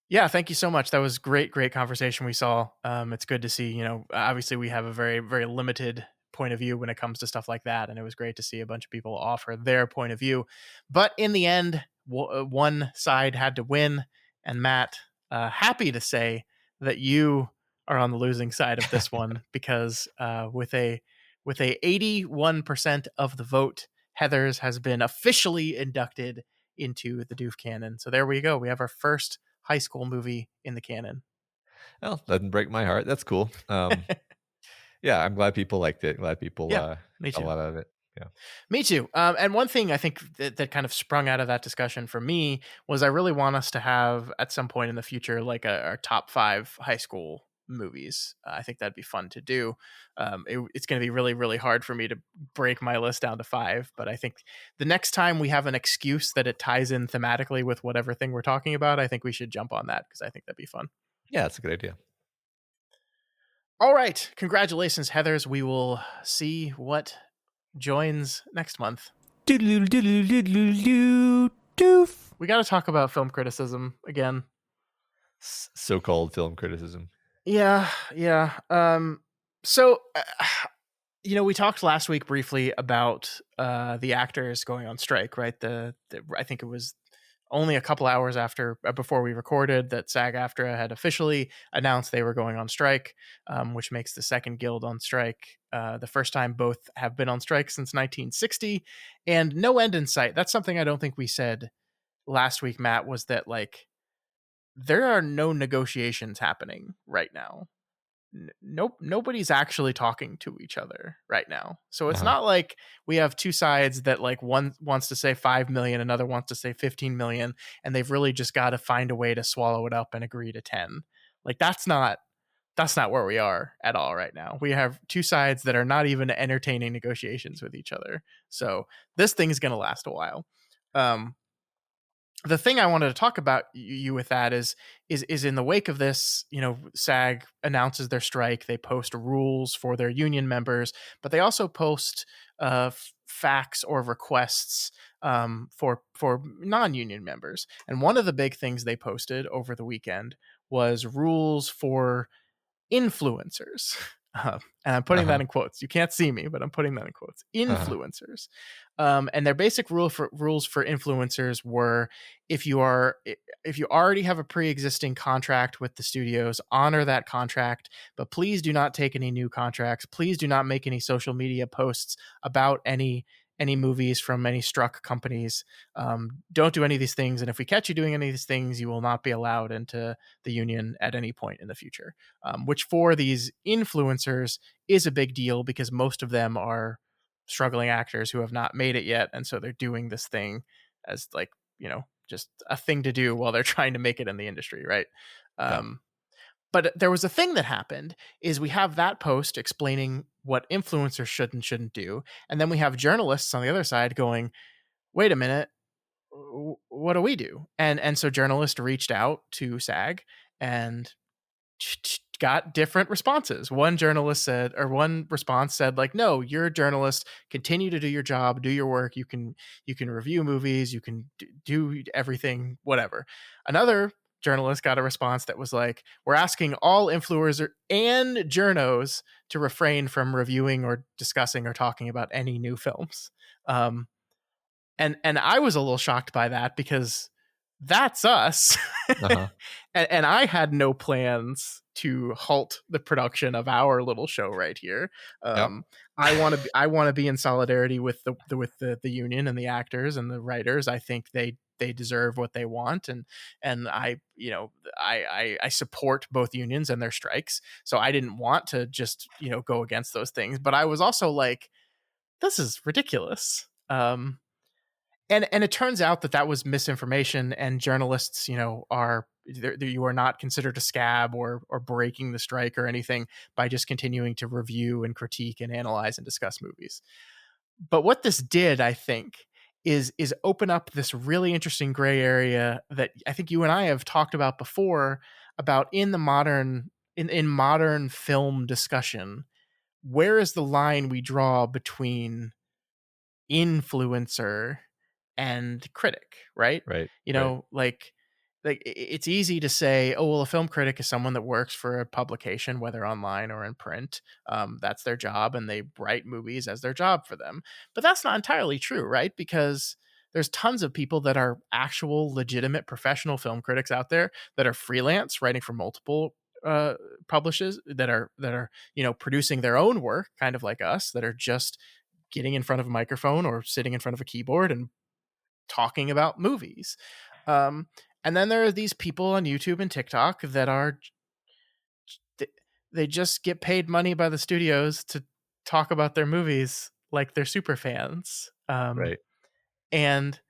Yeah, thank you so much. That was great conversation we saw. It's good to see, obviously we have a very, very limited point of view when it comes to stuff like that. And it was great to see a bunch of people offer their point of view. But in the end, one side had to win. And Matt, happy to say that you are on the losing side of this one because with a 81% of the vote, Heathers has been officially inducted into the Doof canon. So there we go. We have our first high school movie in the canon. Well, doesn't break my heart. That's cool. Yeah, I'm glad people liked it. Glad people got a lot out of it. Yeah, me too. And one thing I think that kind of sprung out of that discussion for me was I really want us to have at some point in the future like our top 5 high school movies. I think that'd be fun to do. It's going to be really, really hard for me to break my list down to 5, but I think the next time we have an excuse that it ties in thematically with whatever thing we're talking about, I think we should jump on that because I think that'd be fun. Yeah, that's a good idea. All right. Congratulations, Heathers. We will see what joins next month. Doof. We got to talk about film criticism again. So-called film criticism. Yeah. So we talked last week briefly about the actors going on strike, right? I think it was only a couple hours before we recorded that SAG-AFTRA had officially announced they were going on strike, which makes the second guild on strike. The first time both have been on strike since 1960, and no end in sight. That's something I don't think we said last week, Matt, was that like there are no negotiations happening right now. Nobody's actually talking to each other right now. So it's not like we have two sides that like one wants to say 5 million, another wants to say 15 million, and they've really just got to find a way to swallow it up and agree to 10. Like that's not where we are at all right now. We have two sides that are not even entertaining negotiations with each other. So this thing's going to last a while. The thing I wanted to talk about you with that is in the wake of this, SAG announces their strike. They post rules for their union members, but they also post facts or requests for non-union members. And one of the big things they posted over the weekend was rules for influencers. And I'm putting that in quotes. You can't see me, but I'm putting that in quotes. Influencers. And their basic rules for influencers were if you already have a pre-existing contract with the studios, honor that contract, but please do not take any new contracts. Please do not make any social media posts about any movies from any struck companies. Don't do any of these things. And if we catch you doing any of these things, you will not be allowed into the union at any point in the future, which for these influencers is a big deal because most of them are struggling actors who have not made it yet. And so they're doing this thing as like, just a thing to do while they're trying to make it in the industry. Right. But there was a thing that happened is we have that post explaining what influencers should and shouldn't do. And then we have journalists on the other side going, wait a minute, what do we do? And so journalists reached out to SAG and got different responses. One response said like, no, you're a journalist, continue to do your job, do your work. You can review movies, you can do everything, whatever. Another journalist got a response that was like, we're asking all influencers and journos to refrain from reviewing or discussing or talking about any new films. And I was a little shocked by that because that's us. And I had no plans to halt the production of our little show right here. I want to be in solidarity with the union and the actors and the writers. I think they deserve what they want, and I support both unions and their strikes. So I didn't want to just go against those things, but I was also like, this is ridiculous. And it turns out that was misinformation, and journalists, you are not considered a scab or breaking the strike or anything by just continuing to review and critique and analyze and discuss movies. But what this did, I think, is open up this really interesting gray area that I think you and I have talked about before about in modern film discussion. Where is the line we draw between influencer and critic, right? Like it's easy to say, oh, well, a film critic is someone that works for a publication, whether online or in print. That's their job, and they write movies as their job for them. But that's not entirely true, right? Because there's tons of people that are actual legitimate professional film critics out there that are freelance, writing for multiple publishers, that are producing their own work, kind of like us, that are just getting in front of a microphone or sitting in front of a keyboard and talking about movies. And then there are these people on YouTube and TikTok that they just get paid money by the studios to talk about their movies like they're super fans. And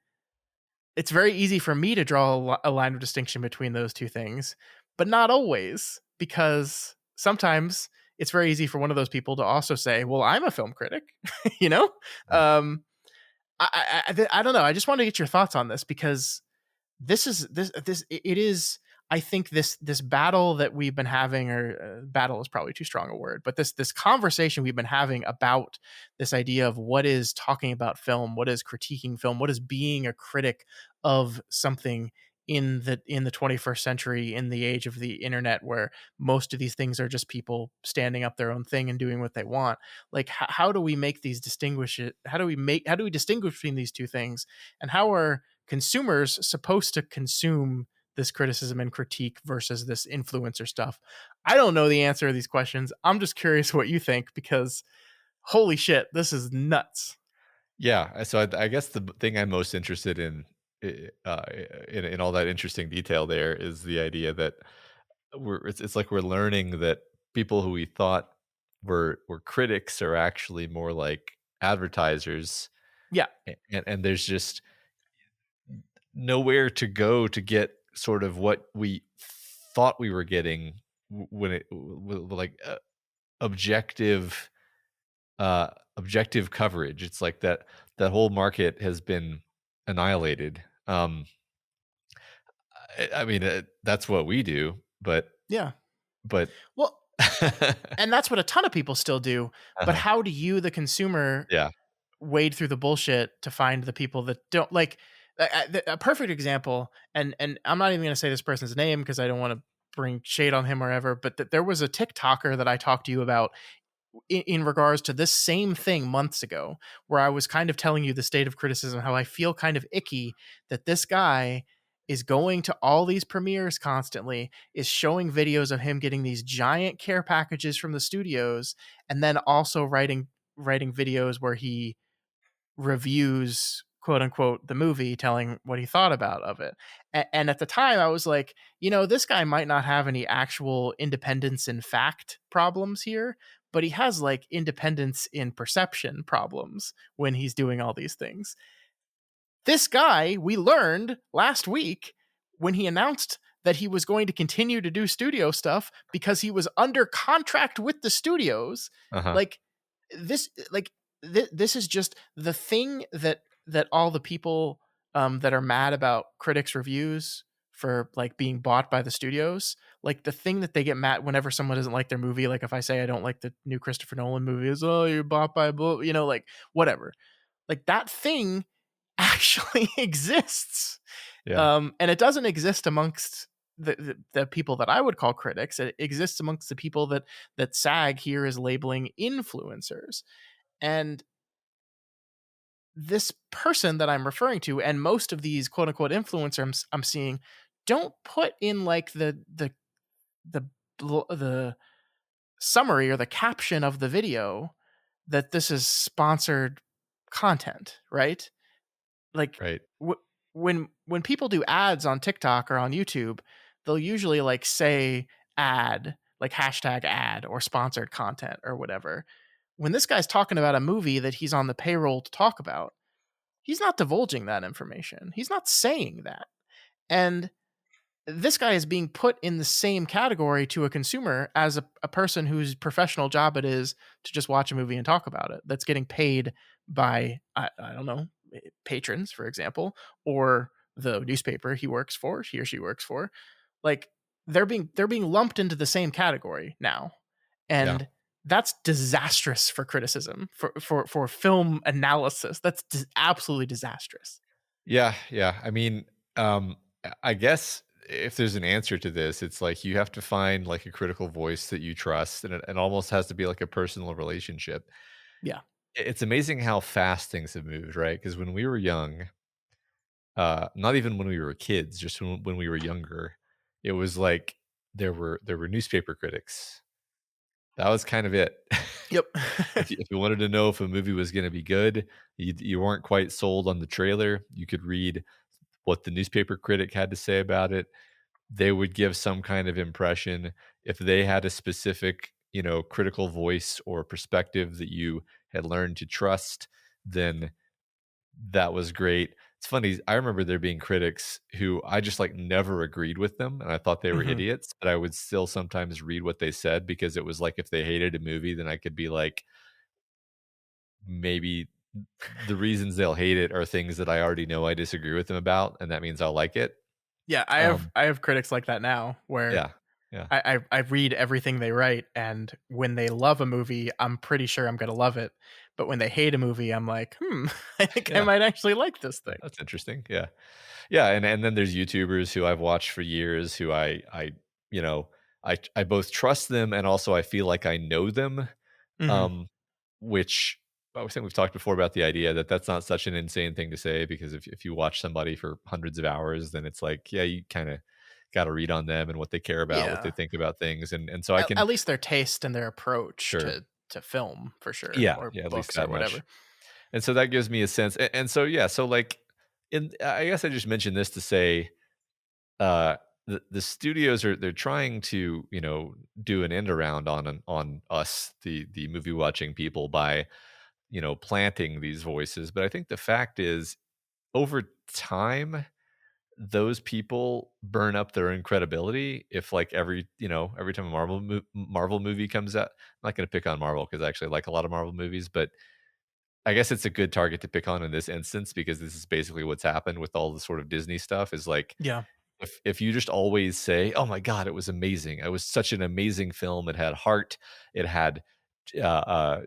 it's very easy for me to draw a line of distinction between those two things, but not always, because sometimes it's very easy for one of those people to also say, well, I'm a film critic, I don't know. I just want to get your thoughts on this, because it is, I think this battle that we've been having, or battle is probably too strong a word, but this conversation we've been having about this idea of what is talking about film, what is critiquing film, what is being a critic of something, in the 21st century, in the age of the internet, where most of these things are just people standing up their own thing and doing what they want. Like, how do we make these how do we distinguish between these two things, and how are consumers supposed to consume this criticism and critique versus this influencer stuff? I don't know the answer to these questions. I'm just curious what you think, because holy shit, this is nuts. Yeah, so I guess the thing I'm most interested in, in all that interesting detail there, is the idea that it's like we're learning that people who we thought were critics are actually more like advertisers. Yeah. And there's just nowhere to go to get sort of what we thought we were getting when it like objective objective coverage. It's like that whole market has been annihilated. I mean, that's what we do, but yeah, but well, and that's what a ton of people still do. But how do you, the consumer, wade through the bullshit to find the people that don't like? A perfect example, and I'm not even going to say this person's name because I don't want to bring shade on him or ever, but there was a TikToker that I talked to you about in regards to this same thing months ago, where I was kind of telling you the state of criticism, how I feel kind of icky that this guy is going to all these premieres constantly, is showing videos of him getting these giant care packages from the studios, and then also writing videos where he reviews, quote unquote, the movie, telling what he thought of it. And at the time I was like, this guy might not have any actual independence in fact problems here, but he has like independence in perception problems when he's doing all these things. This guy, we learned last week when he announced that he was going to continue to do studio stuff because he was under contract with the studios. Like this is just the thing that all the people that are mad about critics' reviews for like being bought by the studios, like the thing that they get mad whenever someone doesn't like their movie. Like if I say I don't like the new Christopher Nolan movie, is, oh, you're bought by like whatever. Like that thing actually exists. And it doesn't exist amongst the people that I would call critics. It exists amongst the people that SAG here is labeling influencers. And this person that I'm referring to, and most of these quote unquote influencers I'm seeing, don't put in like the summary or the caption of the video that this is sponsored content, right? Like when people do ads on TikTok or on YouTube, they'll usually like say ad, like hashtag ad or sponsored content or whatever. When this guy's talking about a movie that he's on the payroll to talk about, he's not divulging that information. He's not saying that. And this guy is being put in the same category to a consumer as a person whose professional job it is to just watch a movie and talk about it. That's getting paid by, I don't know, patrons, for example, or the newspaper he or she works for. Like they're being lumped into the same category now. And that's disastrous for criticism, for film analysis. That's absolutely disastrous. Yeah. I mean, I guess if there's an answer to this, it's like you have to find like a critical voice that you trust, and it almost has to be like a personal relationship. Yeah. It's amazing how fast things have moved, right? Because when we were young, not even when we were kids, just when we were younger, it was like there were newspaper critics. That was kind of it. Yep. If you wanted to know if a movie was going to be good, you weren't quite sold on the trailer, you could read what the newspaper critic had to say about it. They would give some kind of impression. If they had a specific, critical voice or perspective that you had learned to trust, then that was great. It's funny. I remember there being critics who I just like never agreed with them, and I thought they were idiots, but I would still sometimes read what they said because it was like if they hated a movie, then I could be like, maybe the reasons they'll hate it are things that I already know I disagree with them about, and that means I'll like it. Yeah, I have critics like that now, where I read everything they write, and when they love a movie, I'm pretty sure I'm going to love it. but when they hate a movie, I'm like, I think I might actually like this thing. That's interesting. Yeah, and then there's YouTubers who I've watched for years who I you know I both trust them and also I feel like I know them, which I think we've talked before about the idea that that's not such an insane thing to say, because if you watch somebody for hundreds of hours, then it's like, yeah, you kind of got to read on them and what they care about, what they think about things, and so I can at least their taste and their approach to film for sure, or at books least that or whatever. much. And so that gives me a sense, and so so like, I guess I just mentioned this to say, the studios they're trying to do an end around on us, the movie watching people, by planting these voices. But I think the fact is, over time, those people burn up their own credibility. If like every time a Marvel movie comes out, I'm not going to pick on Marvel because I actually like a lot of Marvel movies, but I guess it's a good target to pick on in this instance, because this is basically what's happened with all the sort of Disney stuff. Is like, if you just always say, "Oh my God, it was amazing! It was such an amazing film. It had heart. It had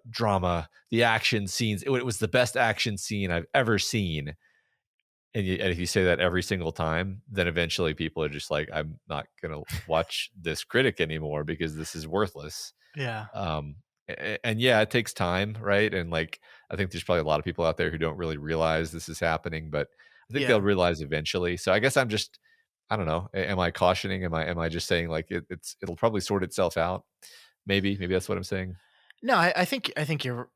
drama. The action scenes. It was the best action scene I've ever seen." And if you say that every single time, then eventually people are just like, "I'm not going to watch this critic anymore because this is worthless." Yeah. And yeah, it takes time, right? And like, I think there's probably a lot of people out there who don't really realize this is happening, but I think they'll realize eventually. So I guess I'm just, I don't know. Am I cautioning? Am I just saying like it'll probably sort itself out? Maybe that's what I'm saying. No, I think you're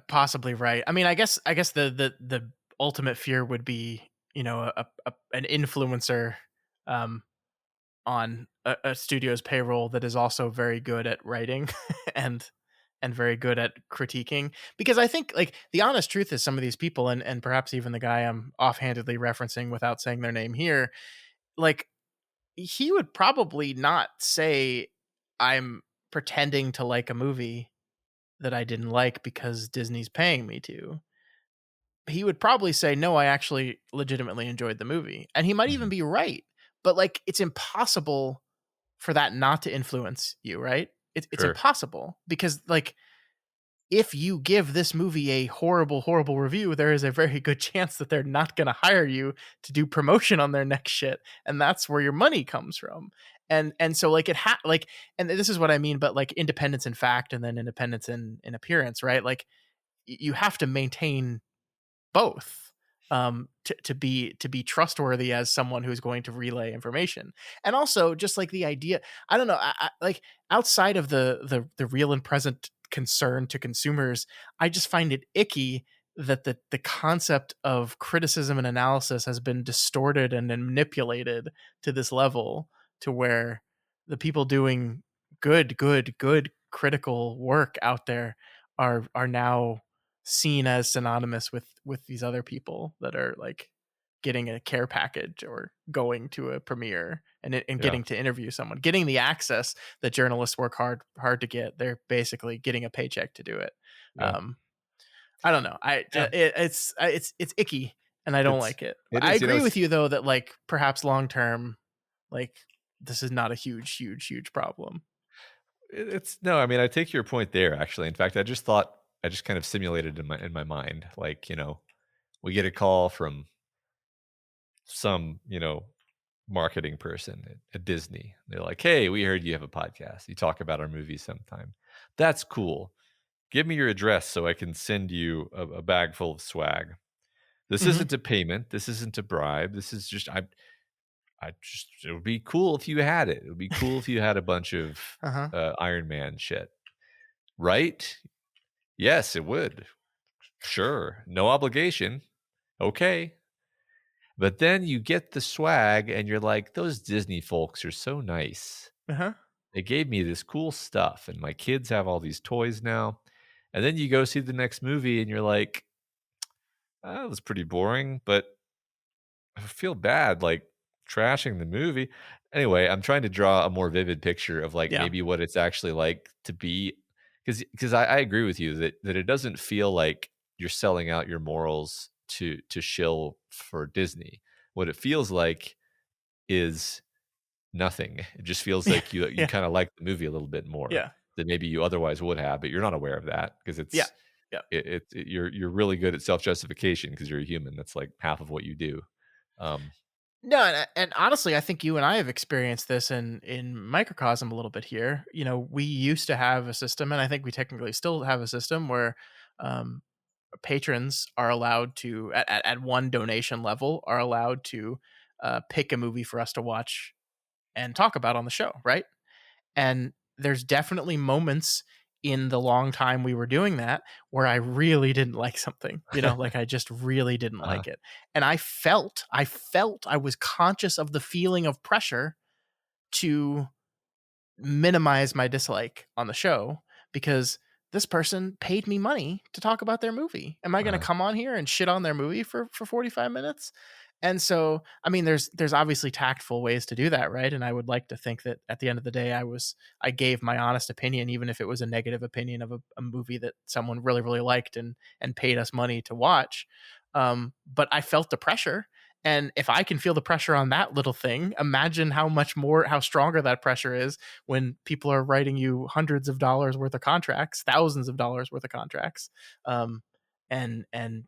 possibly right. I mean, I guess the ultimate fear would be, an influencer on a studio's payroll that is also very good at writing and very good at critiquing. Because I think, like, the honest truth is, some of these people, and perhaps even the guy I'm offhandedly referencing without saying their name here, like, he would probably not say, "I'm pretending to like a movie that I didn't like because Disney's paying me to." He would probably say, "No, I actually legitimately enjoyed the movie." And he might even be right. But like, it's impossible for that not to influence you, right? It's impossible, because like, if you give this movie a horrible, horrible review, there is a very good chance that they're not going to hire you to do promotion on their next shit, and that's where your money comes from. And so like, and this is what I mean, but like, independence in fact, and then independence in appearance, right? Like, you have to maintain both to be trustworthy as someone who's going to relay information. And also, just like, the idea, I don't know, I like, outside of the real and present concern to consumers, I just find it icky that the concept of criticism and analysis has been distorted and manipulated to this level, to where the people doing good critical work out there are now seen as synonymous with these other people that are like getting a care package or going to a premiere and getting to interview someone, getting the access that journalists work hard to get. They're basically getting a paycheck to do it. I don't know. It's icky, and I don't like it. I agree with you though, that like, perhaps long term, like, this is not a huge problem. No, I mean, I take your point there, actually. In fact, I just kind of simulated in my mind, like, we get a call from some, marketing person at Disney. They're like, "Hey, we heard you have a podcast. You talk about our movies sometime. That's cool. Give me your address so I can send you a bag full of swag. This isn't a payment. This isn't a bribe. This is just, it would be cool if you had it. It would be cool if you had a bunch of Iron Man shit. Right? Yes, it would. Sure. No obligation. Okay." But then you get the swag and you're like, "Those Disney folks are so nice. They gave me this cool stuff and my kids have all these toys now." And then you go see the next movie and you're like, "That was pretty boring, but I feel bad like trashing the movie." Anyway, I'm trying to draw a more vivid picture of like maybe what it's actually like to be, because I agree with you that it doesn't feel like you're selling out your morals to shill for Disney. What it feels like is nothing. It just feels like you kind of like the movie a little bit more than maybe you otherwise would have, but you're not aware of that because it's Yeah. You're really good at self-justification because you're a human. That's like half of what you do. No, and honestly, I think you and I have experienced this in microcosm a little bit here. You know, we used to have a system, and I think we technically still have a system where um, patrons are allowed to, at one donation level, are allowed to pick a movie for us to watch and talk about on the show, right? And there's definitely moments in the long time we were doing that where I really didn't like something, you know, like I just really didn't like it. And I was conscious of the feeling of pressure to minimize my dislike on the show because this person paid me money to talk about their movie. Am I going to come on here and shit on their movie for 45 minutes? And so, I mean, there's obviously tactful ways to do that, right? And I would like to think that at the end of the day, I gave my honest opinion, even if it was a negative opinion of a movie that someone really, really liked and paid us money to watch. But I felt the pressure. And if I can feel the pressure on that little thing, imagine how stronger that pressure is when people are writing you hundreds of dollars worth of contracts, thousands of dollars worth of contracts. And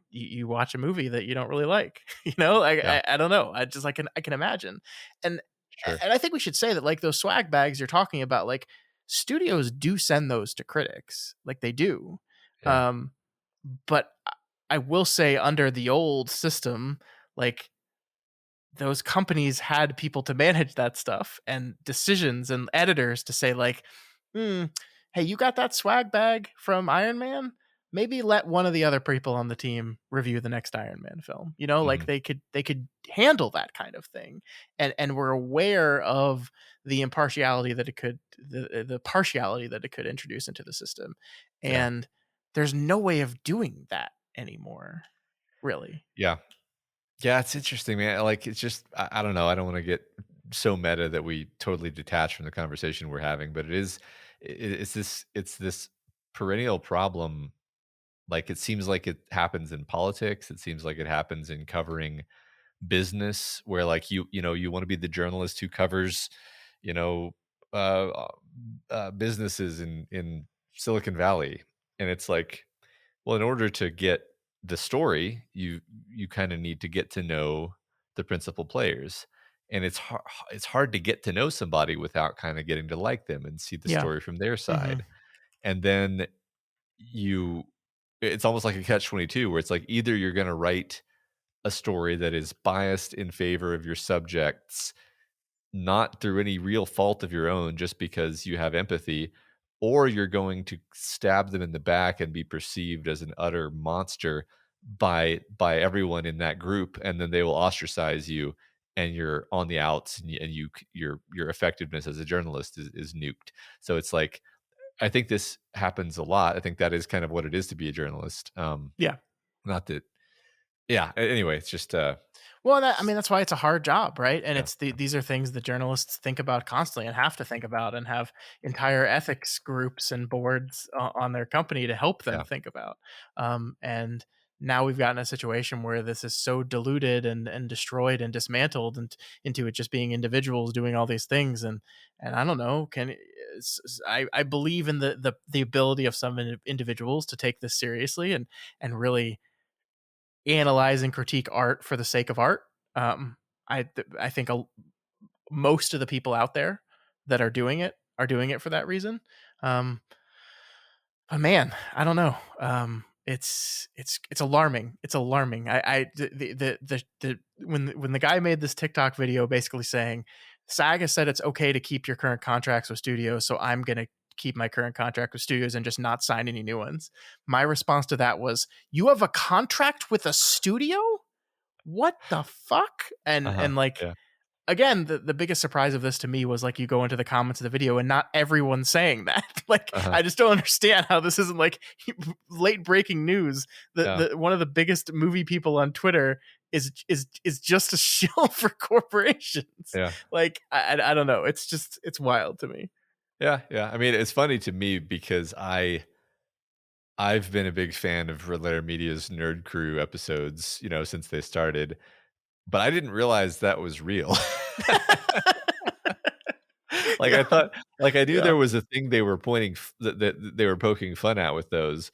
you watch a movie that you don't really like, you know, I don't know. I can imagine. And I think we should say that like those swag bags you're talking about, like studios do send those to critics, like they do. Yeah. But I will say under the old system, like those companies had people to manage that stuff and decisions and editors to say like, hey, you got that swag bag from Iron Man? Maybe let one of the other people on the team review the next Iron Man film. You know, like they could handle that kind of thing. And we're aware of the impartiality that it could, the partiality that it could introduce into the system. And there's no way of doing that anymore, really. Yeah. Yeah, it's interesting, man. Like, it's just, I don't know. I don't want to get so meta that we totally detach from the conversation we're having, but it's this perennial problem. Like, it seems like it happens in politics. It seems like it happens in covering business, where like you want to be the journalist who covers, you know, businesses in Silicon Valley, and it's like, well, in order to get the story, you kind of need to get to know the principal players, and it's hard to get to know somebody without kind of getting to like them and see the story from their side. And then it's almost like a catch-22 where it's like either you're going to write a story that is biased in favor of your subjects, not through any real fault of your own, just because you have empathy, or you're going to stab them in the back and be perceived as an utter monster by everyone in that group, and then they will ostracize you, and you're on the outs, and your effectiveness as a journalist is nuked. So it's like, I think this happens a lot. I think that is kind of what it is to be a journalist. Not that. Yeah. Anyway, it's just. Well, that's why it's a hard job, right? And these are things that journalists think about constantly and have to think about, and have entire ethics groups and boards on their company to help them think about. And now we've gotten a situation where this is so diluted and destroyed and dismantled into it just being individuals doing all these things. And I don't know, I believe in the ability of some individuals to take this seriously and really analyze and critique art for the sake of art. I think most of the people out there that are doing it for that reason. But man, I don't know. It's alarming. It's alarming. When the guy made this TikTok video basically saying SAG has said it's okay to keep your current contracts with studios, so I'm gonna keep my current contract with studios and just not sign any new ones. My response to that was, you have a contract with a studio? What the fuck? And again, the biggest surprise of this to me was like, you go into the comments of the video and not everyone's saying that. Like, I just don't understand how this isn't like late breaking news. One of the biggest movie people on Twitter is just a shill for corporations. Yeah. Like, I don't know. It's wild to me. Yeah. I mean, it's funny to me because I've been a big fan of Red Letter Media's Nerd Crew episodes, since they started, but I didn't realize that was real. Like, I thought, like, I knew there was a thing they were that they were poking fun at with those,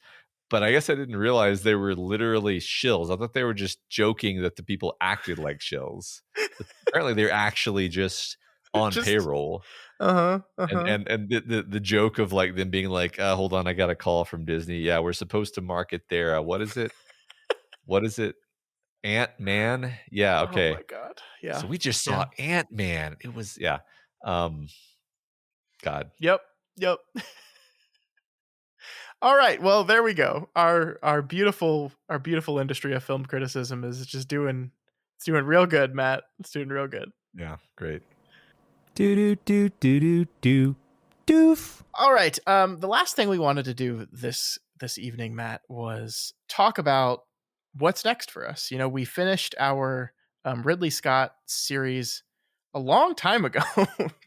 but I guess I didn't realize they were literally shills. I thought they were just joking that the people acted like shills. But apparently, they're actually just on Just payroll. And uh-huh. and the joke of like them being like, hold on, I got a call from Disney. Yeah, we're supposed to market their what is it? What is it? Ant-Man? Yeah, Oh okay. my god. Yeah. So we just saw Yeah. Ant-Man. It was God. Yep. All right. Well, there we go. Our beautiful industry of film criticism is just doing real good, Matt. It's doing real good. Yeah, great. Doof. All right. The last thing we wanted to do this evening, Matt, was talk about what's next for us. You know, we finished our Ridley Scott series a long time ago,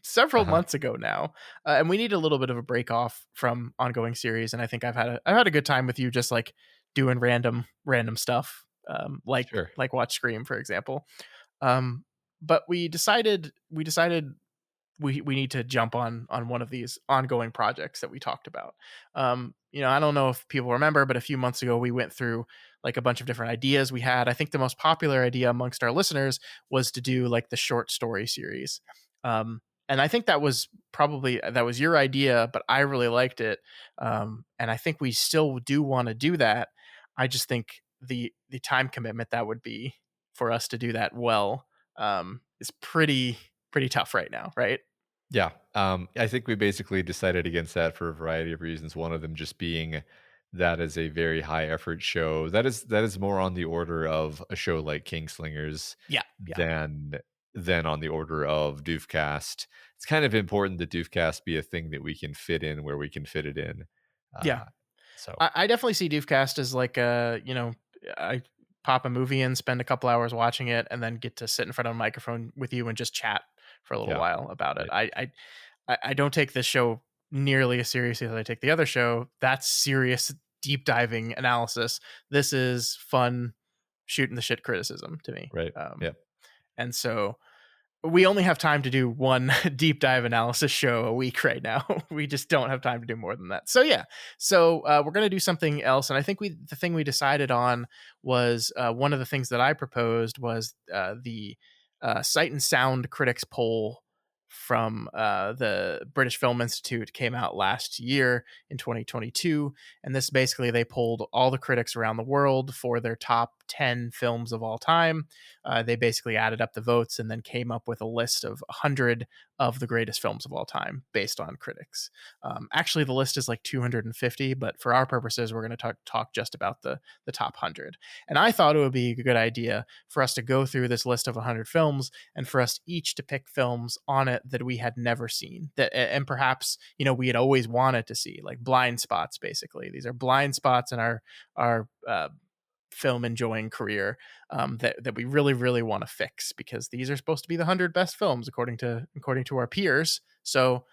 several months ago now, and we need a little bit of a break off from ongoing series. And I think I've had a good time with you, just like doing random stuff, like watch Scream, for example. But we decided we need to jump on one of these ongoing projects that we talked about. You know, I don't know if people remember, but a few months ago we went through like a bunch of different ideas we had. I think the most popular idea amongst our listeners was to do like the short story series. And I think that was your idea, but I really liked it. And I think we still do want to do that. I just think the time commitment that would be for us to do that well is pretty tough right now, right? Yeah. I think we basically decided against that for a variety of reasons. One of them just being that is a very high effort show. That is more on the order of a show like Kingslingers Yeah. than on the order of Doofcast. It's kind of important that Doofcast be a thing that we can fit in where we can fit it in. Yeah. So I definitely see Doofcast as like I pop a movie in, spend a couple hours watching it, and then get to sit in front of a microphone with you and just chat for a little while about it. I don't take this show nearly as seriously as I take the other show. That's serious, deep diving analysis. This is fun, shooting the shit criticism to me. Right. And so we only have time to do one deep dive analysis show a week right now. We just don't have time to do more than that. So yeah, we're going to do something else. And I think the thing we decided on was one of the things that I proposed was the Sight and Sound Critics poll from the British Film Institute came out last year in 2022. And this basically, they polled all the critics around the world for their top 10 films of all time. They basically added up the votes and then came up with a list of 100 of the greatest films of all time based on critics. Actually, the list is like 250, but for our purposes, we're going to talk just about the top 100. And I thought it would be a good idea for us to go through this list of 100 films and for us each to pick films on it that we had never seen, and perhaps, you know, we had always wanted to see, like blind spots. Basically, these are blind spots in our film enjoying career that we really want to fix, because these are supposed to be the 100 best films according to our peers. So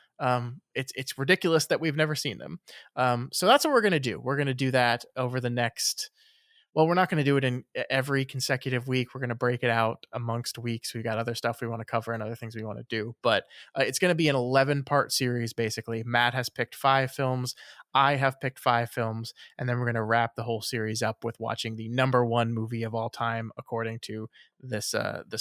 it's ridiculous that we've never seen them. So that's what we're going to do. We're going to do that over the next, well, we're not going to do it in every consecutive week. We're going to break it out amongst weeks. We've got other stuff we want to cover and other things we want to do, but it's going to be an 11-part series. Basically, Matt has picked 5 films. I have picked 5 films, and then we're going to wrap the whole series up with watching the number 1 movie of all time, according to this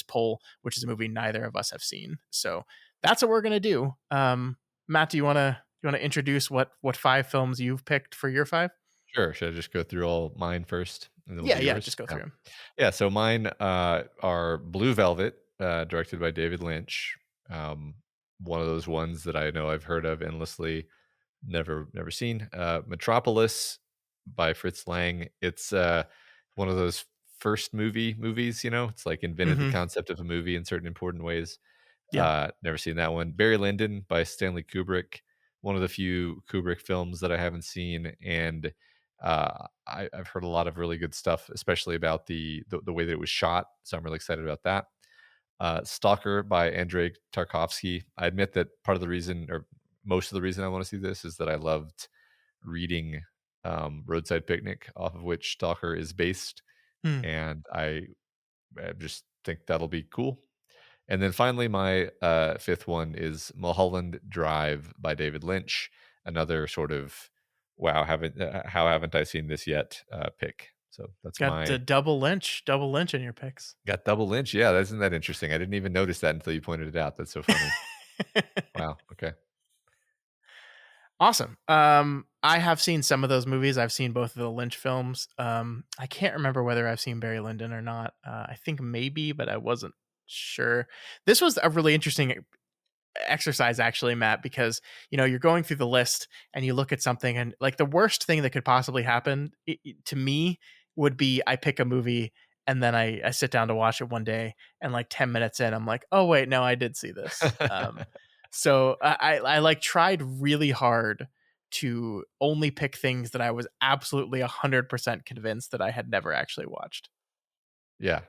poll, which is a movie neither of us have seen. So that's what we're going to do. Matt, do you want to introduce what 5 films you've picked for your 5? Sure. Should I just go through all mine first? Yeah, just go through them. Yeah, so mine are Blue Velvet, directed by David Lynch. One of those ones that I know I've heard of endlessly, never seen. Metropolis by Fritz Lang. It's one of those first movies, you know, it's like invented the concept of a movie in certain important ways. Never seen that one. Barry Lyndon by Stanley Kubrick, one of the few Kubrick films that I haven't seen, and I've heard a lot of really good stuff, especially about the way that it was shot. So I'm really excited about that. Stalker by Andrei Tarkovsky. I admit that part of the reason, or most of the reason I want to see this, is that I loved reading Roadside Picnic, off of which Stalker is based. And I just think that'll be cool. And then finally, my 5th one is Mulholland Drive by David Lynch, another sort of wow, how haven't I seen this yet? Pick. So that's Got the double Lynch in your picks. Got double Lynch. Yeah, isn't that interesting? I didn't even notice that until you pointed it out. That's so funny. Wow. Okay. Awesome. I have seen some of those movies. I've seen both of the Lynch films. I can't remember whether I've seen Barry Lyndon or not. I think maybe, but I wasn't sure. This was a really interesting exercise, actually, Matt, because you're going through the list and you look at something, and like the worst thing that could possibly happen to me would be I pick a movie and then I sit down to watch it one day, and like 10 minutes in, I'm like, oh wait, no, I did see this. So I like tried really hard to only pick things that I was absolutely 100% convinced that I had never actually watched. Yeah.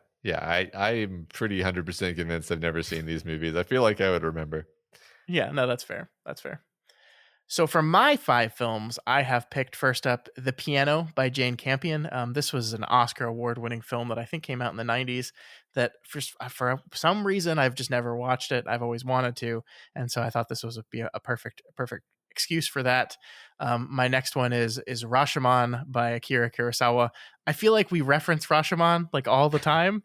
I'm pretty 100% convinced I've never seen these movies. I feel like I would remember. Yeah, no, that's fair. So for my 5 films, I have picked first up The Piano by Jane Campion. This was an Oscar award-winning film that I think came out in the 90s that for some reason I've just never watched it. I've always wanted to, and so I thought this was be a perfect excuse for that. My next one is Rashomon by Akira Kurosawa. I feel like we reference Rashomon like all the time,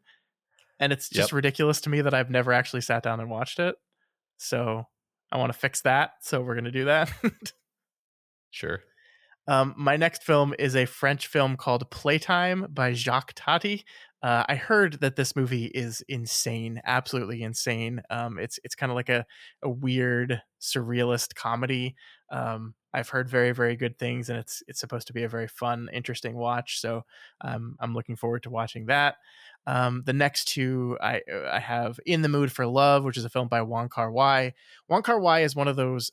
and it's just ridiculous to me that I've never actually sat down and watched it. So I want to fix that. So we're going to do that. Sure. My next film is a French film called Playtime by Jacques Tati. I heard that this movie is insane, absolutely insane. It's kind of like a weird surrealist comedy. I've heard very, very good things, and it's supposed to be a very fun, interesting watch. So I'm looking forward to watching that. The next two I have In the Mood for Love, which is a film by Wong Kar-wai. Wong Kar-wai is one of those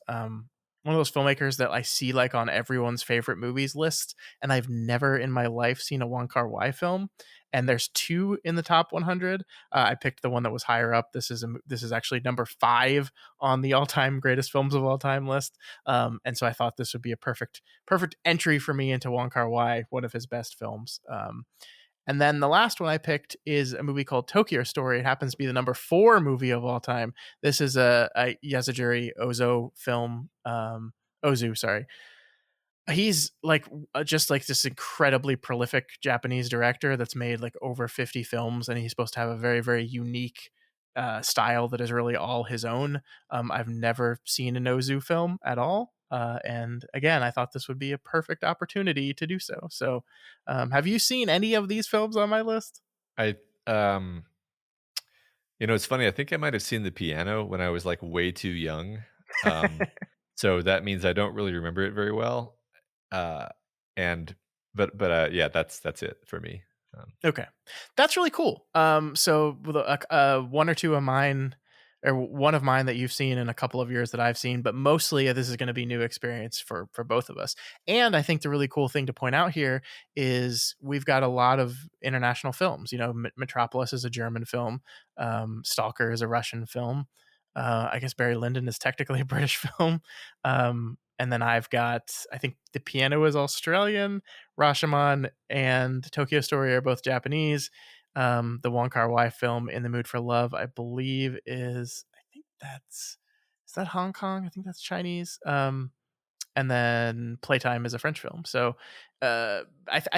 filmmakers that I see like on everyone's favorite movies list, and I've never in my life seen a Wong Kar-wai film. And there's 2 in the top 100. I picked the one that was higher up. This is actually number 5 on the all-time greatest films of all time list. And so I thought this would be a perfect entry for me into Wong Kar-wai, one of his best films. And then the last one I picked is a movie called Tokyo Story. It happens to be the number 4 movie of all time. This is a Yasuijiro film. Ozu, sorry. He's like just like this incredibly prolific Japanese director that's made like over 50 films, and he's supposed to have a very, very unique style that is really all his own. I've never seen an Ozu film at all. And again, I thought this would be a perfect opportunity to do so. So, have you seen any of these films on my list? It's funny. I think I might have seen The Piano when I was like way too young. So that means I don't really remember it very well. But yeah, that's it for me. Okay, that's really cool. So one or two of mine, or one of mine that you've seen, and a couple of yours that I've seen, but mostly this is going to be new experience for both of us. And I think the really cool thing to point out here is we've got a lot of international films. Metropolis is a German film. Stalker is a Russian film. I guess Barry Lyndon is technically a British film. And then I've got, I think The Piano is Australian, Rashomon and Tokyo Story are both Japanese. The Wong Kar-wai film In the Mood for Love, I believe is that Hong Kong? I think that's Chinese. And then Playtime is a French film. So I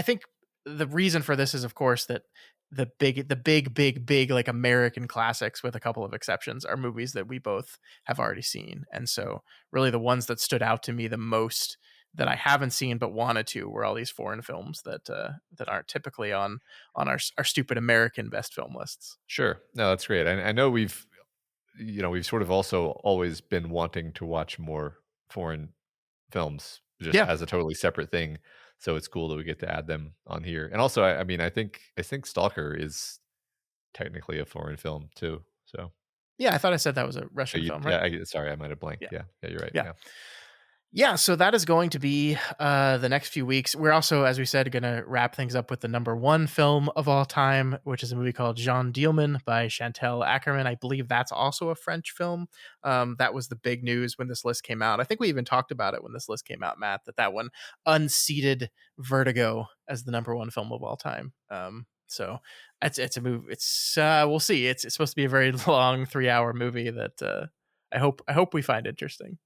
think the reason for this is, of course, that the big like American classics, with a couple of exceptions, are movies that we both have already seen. And so really the ones that stood out to me the most that I haven't seen but wanted to were all these foreign films that aren't typically on our stupid American best film lists. Sure. No, that's great. I know we've sort of also always been wanting to watch more foreign films just as a totally separate thing. So it's cool that we get to add them on here. And also, I think Stalker is technically a foreign film too. So yeah, I thought I said that was a Russian film, right? Yeah, sorry, I might have blanked. Yeah, you're right. Yeah, so that is going to be the next few weeks. We're also, as we said, going to wrap things up with the number 1 film of all time, which is a movie called Jeanne Dielman by Chantal Akerman. I believe that's also a French film. That was the big news when this list came out. I think we even talked about it when this list came out, Matt, that one unseated Vertigo as the number 1 film of all time. So it's a movie. It's we'll see. It's supposed to be a very long 3-hour movie that I hope we find interesting.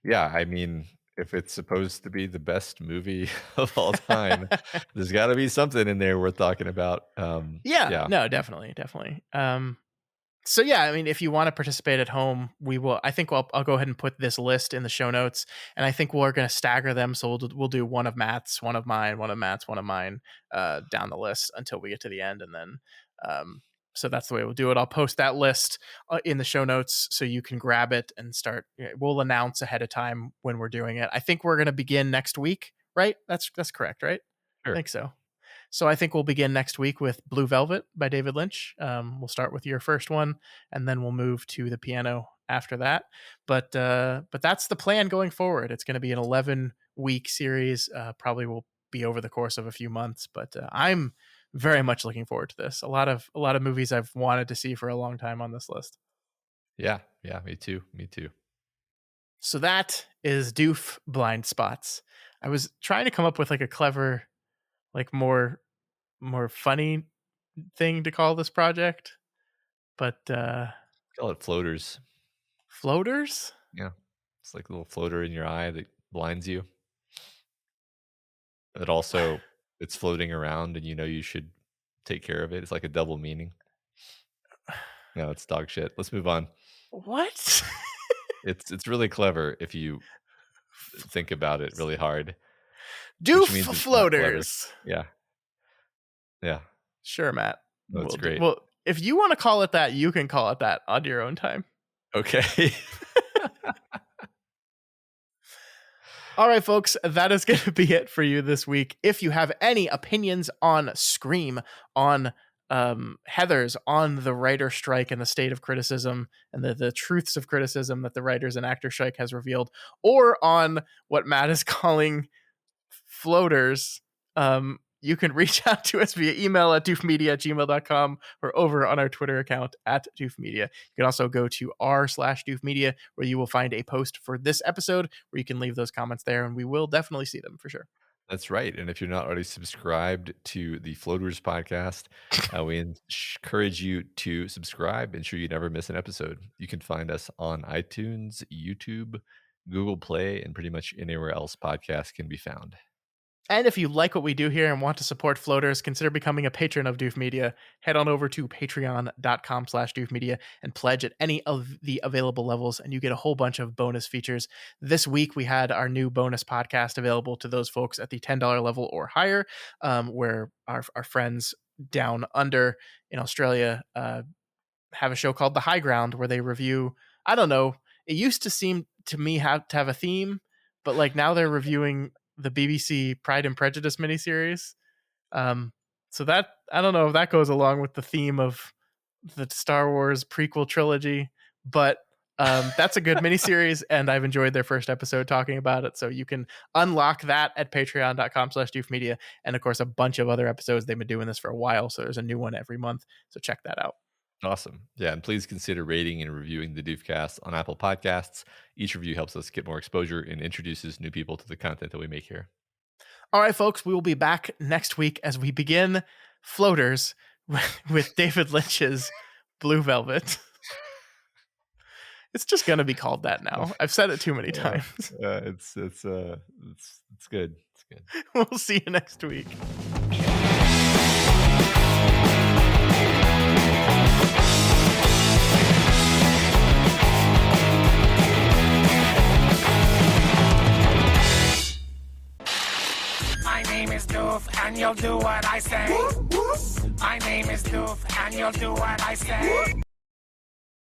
Yeah, I mean, if it's supposed to be the best movie of all time, there's got to be something in there worth talking about. Yeah, no, definitely. So yeah, I mean, if you want to participate at home, we will. I think I'll go ahead and put this list in the show notes, and I think we're going to stagger them. So we'll do one of Matt's, one of mine, one of Matt's, one of mine, down the list until we get to the end, and then so that's the way we'll do it. I'll post that list in the show notes so you can grab it and start. We'll announce ahead of time when we're doing it. I think we're going to begin next week, right? That's correct, right? Sure. I think so. So I think we'll begin next week with Blue Velvet by David Lynch. We'll start with your first one, and then we'll move to The Piano after that. But that's the plan going forward. It's going to be an 11-week series. Probably will be over the course of a few months. But I'm very much looking forward to this. A lot of movies I've wanted to see for a long time on this list. Yeah, me too. So that is Doof Blind Spots. I was trying to come up with like a clever, like more funny thing to call this project, but call it floaters. Floaters? Yeah, it's like a little floater in your eye that blinds you. But also, it's floating around, and you should take care of it. It's like a double meaning. No, it's dog shit. Let's move on. What? It's really clever if you think about it really hard. Doof floaters. Yeah. Sure, Matt. That's great. Well, if you want to call it that, you can call it that on your own time. Okay. All right, folks, that is going to be it for you this week. If you have any opinions on Scream, on Heathers, on the writer strike and the state of criticism and the truths of criticism that the writers and actor strike has revealed, or on what Matt is calling floaters, you can reach out to us via email at doofmedia@gmail.com or over on our Twitter account at doofmedia. You can also go to r/doofmedia, where you will find a post for this episode where you can leave those comments there, and we will definitely see them for sure. That's right. And if you're not already subscribed to the Floaters podcast, we encourage you to subscribe, ensure you never miss an episode. You can find us on iTunes, YouTube, Google Play, and pretty much anywhere else podcasts can be found. And if you like what we do here and want to support Floaters, consider becoming a patron of Doof Media. Head on over to patreon.com/doofmedia and pledge at any of the available levels, and you get a whole bunch of bonus features. This week, we had our new bonus podcast available to those folks at the $10 level or higher, where our friends down under in Australia have a show called The High Ground, where they review, I don't know, it used to seem to me to have a theme, but like now they're reviewing the BBC Pride and Prejudice miniseries. So that, I don't know if that goes along with the theme of the Star Wars prequel trilogy, but that's a good miniseries, and I've enjoyed their first episode talking about it. So you can unlock that at patreon.com/doofmedia. And of course, a bunch of other episodes. They've been doing this for a while, so there's a new one every month. So check that out. Awesome. Yeah, and please consider rating and reviewing the Doofcast on Apple Podcasts. Each review helps us get more exposure and introduces new people to the content that we make here. All right, folks, we will be back next week as we begin Floaters with David Lynch's Blue Velvet. It's just going to be called that now. I've said it too many times. It's good. It's good. We'll see you next week. My name is Doof, and you'll do what I say. My name is Doof, and you'll do what I say.